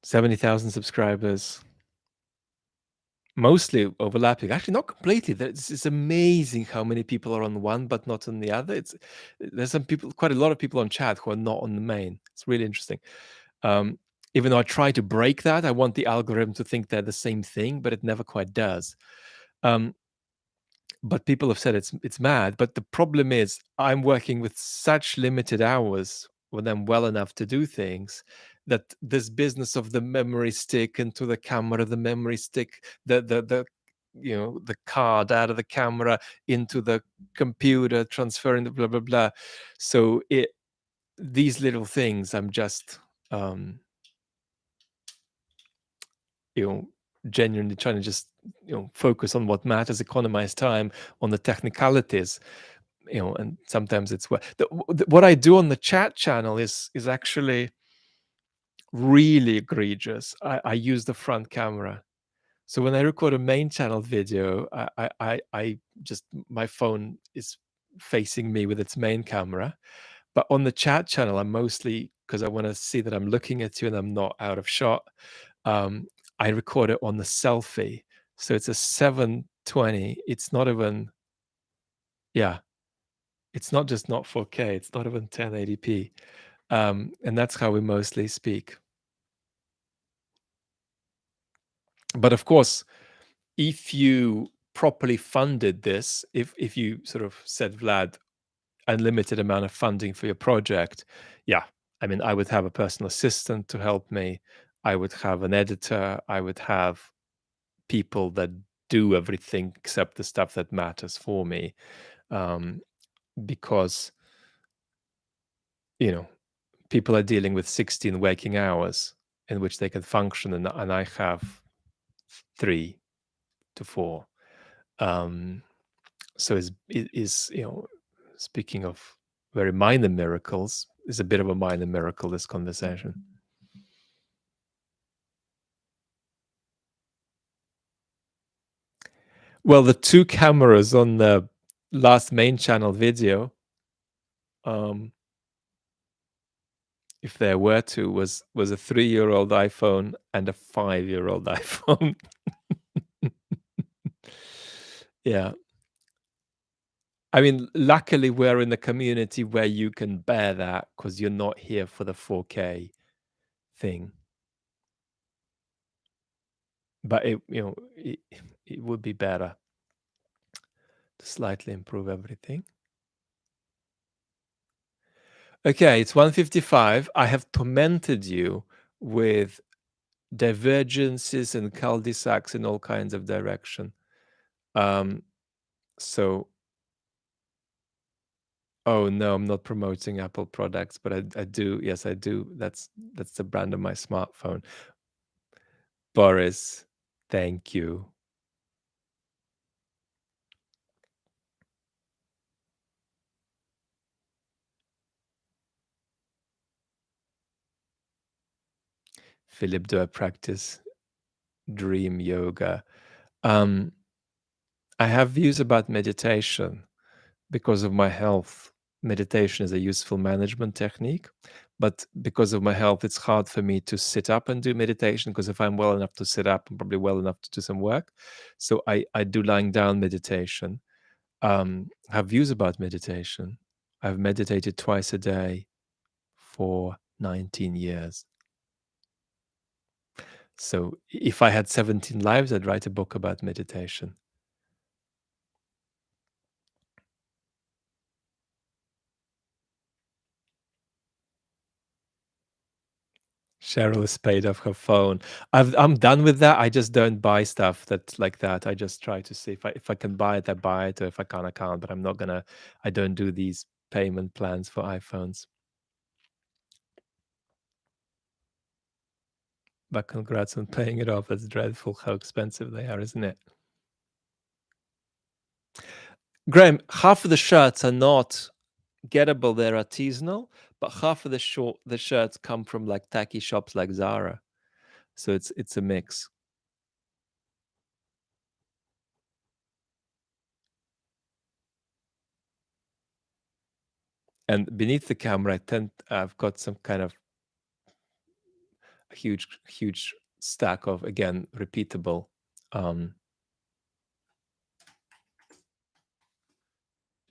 70,000 subscribers, mostly overlapping. Actually, not completely. It's amazing how many people are on one but not on the other. There's quite a lot of people on chat who are not on the main. It's really interesting. Even though I try to break that, I want the algorithm to think they're the same thing, but it never quite does. But people have said it's mad. But the problem is I'm working with such limited hours when I'm well enough to do things that this business of the memory stick into the camera, the memory stick, the card out of the camera into the computer, transferring the blah blah blah. So these little things I'm just genuinely trying to just focus on what matters, economize time on the technicalities, and sometimes it's what I do on the chat channel is actually really egregious. I use the front camera. So when I record a main channel video, I just, my phone is facing me with its main camera. But on the chat channel, I'm mostly, because I want to see that I'm looking at you and I'm not out of shot, I record it on the selfie. So it's a 720. It's not even, yeah, it's not just not 4K. It's not even 1080p. And that's how we mostly speak. But of course, if you properly funded this, if you sort of said, Vlad, unlimited amount of funding for your project, yeah, I mean, I would have a personal assistant to help me. I would have an editor. I would have people that do everything except the stuff that matters for me, because you know people are dealing with 16 waking hours in which they can function, and I have 3 to 4. Um, so it is, speaking of very minor miracles, is a bit of a minor miracle, this conversation. Well, the 2 cameras on the last main channel video, um, if there were to, was a 3-year-old iPhone and a 5-year-old iPhone. Yeah. I mean, luckily, we're in a community where you can bear that because you're not here for the 4K thing. But it would be better to slightly improve everything. Okay, it's 1:55. I have tormented you with divergences and cul-de-sacs in all kinds of direction. So, oh no, I'm not promoting Apple products, but I do. Yes, I do. That's the brand of my smartphone. Boris, thank you. Philip, do I practice dream yoga? I have views about meditation. Because of my health, meditation is a useful management technique. But because of my health, it's hard for me to sit up and do meditation, because if I'm well enough to sit up, I'm probably well enough to do some work. So I do lying down meditation. I have views about meditation. I've meditated twice a day for 19 years. So if I had 17 lives, I'd write a book about meditation. Cheryl is paid off her phone. I'm done with that. I just don't buy stuff that's like that. I just try to see if I can buy it, I buy it, or if I can't, I can't. But I'm not gonna. I don't do these payment plans for iPhones. But congrats on paying it off. It's dreadful how expensive they are, isn't it? Graham, half of the shirts are not gettable; they're artisanal, but half of the shirts come from like tacky shops like Zara. So it's a mix. And beneath the camera, I've got some kind of a huge stack of, again, repeatable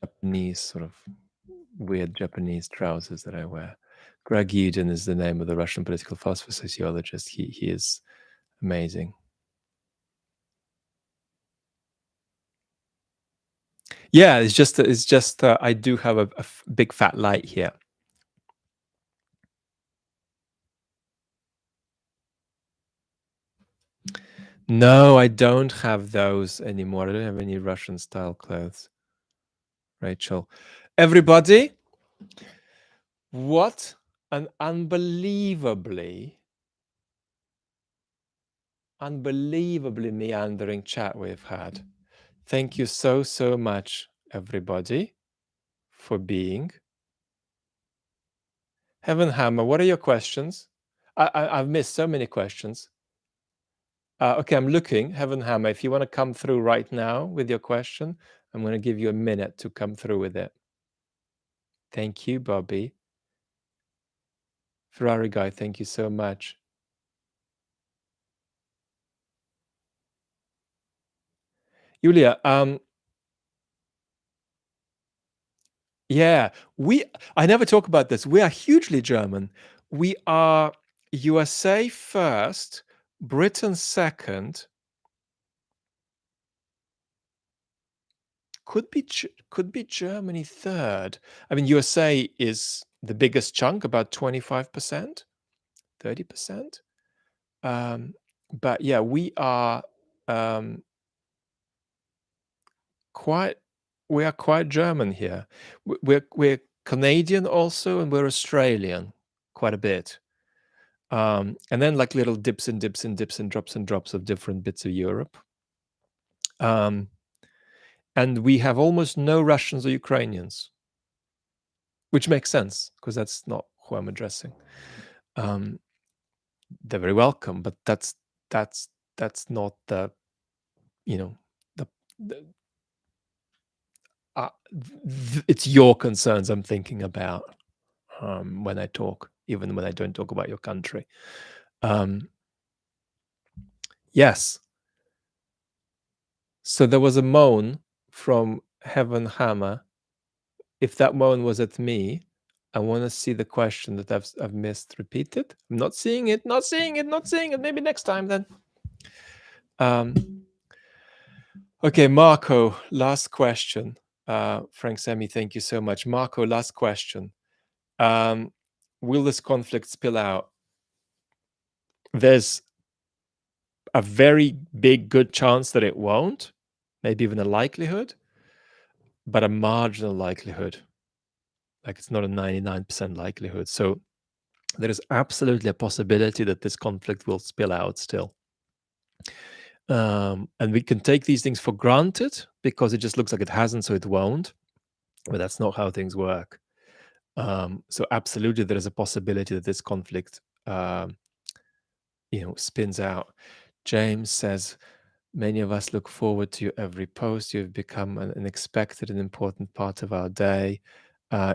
Japanese, sort of weird Japanese trousers that I wear. Greg Eden is the name of the Russian political philosopher sociologist. He is amazing. Yeah, it's just I do have a big fat light here. No, I don't have those anymore. I don't have any Russian style clothes. Rachel, everybody, what an unbelievably meandering chat we've had. Thank you so much, everybody, for being. Heaven Hammer, what are your questions? I've missed so many questions. Okay, I'm looking. Heaven Hammer, if you want to come through right now with your question, I'm going to give you a minute to come through with it. Thank you, Bobby. Ferrari Guy, thank you so much. Julia, yeah, I never talk about this. We are hugely German. We are USA first, Britain second, could be Germany third. I mean, USA is the biggest chunk, about 25%, 30%. But yeah, we are quite we are quite German here. We're Canadian also, and we're Australian quite a bit. And then like little dips and dips and dips and drops of different bits of Europe. Um, and we have almost no Russians or Ukrainians, which makes sense because that's not who I'm addressing. Um, they're very welcome, but that's not the you know the, the it's your concerns I'm thinking about when I talk, even when I don't talk about your country. Yes. So there was a moan from Heaven Hammer. If that moan was at me, I want to see the question that I've missed repeated. I'm not seeing it, not seeing it, not seeing it. Maybe next time then. Okay, Marco, last question. Frank Semi, thank you so much. Marco, last question. Will this conflict spill out? There's a very big, good chance that it won't, maybe even a likelihood, but a marginal likelihood. Like it's not a 99% likelihood. So there is absolutely a possibility that this conflict will spill out still. And we can take these things for granted because it just looks like it hasn't, so it won't. But that's not how things work. So absolutely, there is a possibility that this conflict, spins out. James says, many of us look forward to your every post. You've become an expected and important part of our day.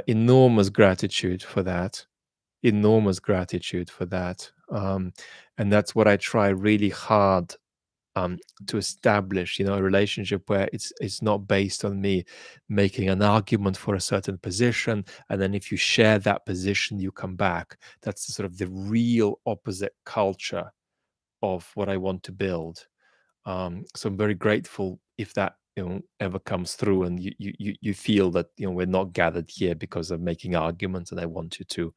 Enormous gratitude for that. Enormous gratitude for that. And that's what I try really hard to establish, a relationship where it's not based on me making an argument for a certain position, and then if you share that position, you come back. That's the sort of the real opposite culture of what I want to build. So I'm very grateful if that ever comes through, and you feel that we're not gathered here because of making arguments, and I want you to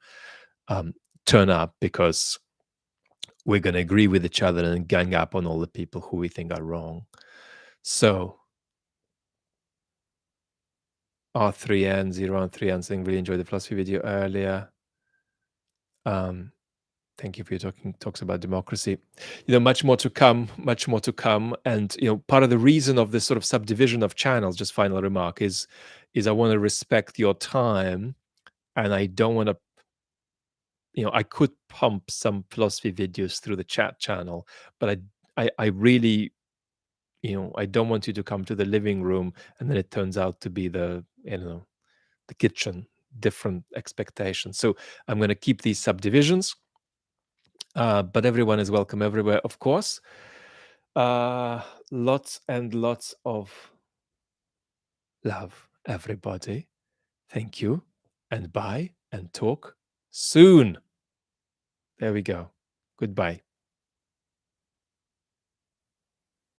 turn up because we're going to agree with each other and gang up on all the people who we think are wrong. So R3N, 0 saying really enjoyed the philosophy video earlier. Thank you for your talks about democracy. Much more to come, much more to come. And part of the reason of this sort of subdivision of channels, just final remark, is I want to respect your time, and I don't want to. I could pump some philosophy videos through the chat channel, but I really, I don't want you to come to the living room and then it turns out to be the kitchen, different expectations. So I'm going to keep these subdivisions, but everyone is welcome everywhere, of course. Lots and lots of love, everybody. Thank you, and bye, and talk soon. There we go. Goodbye.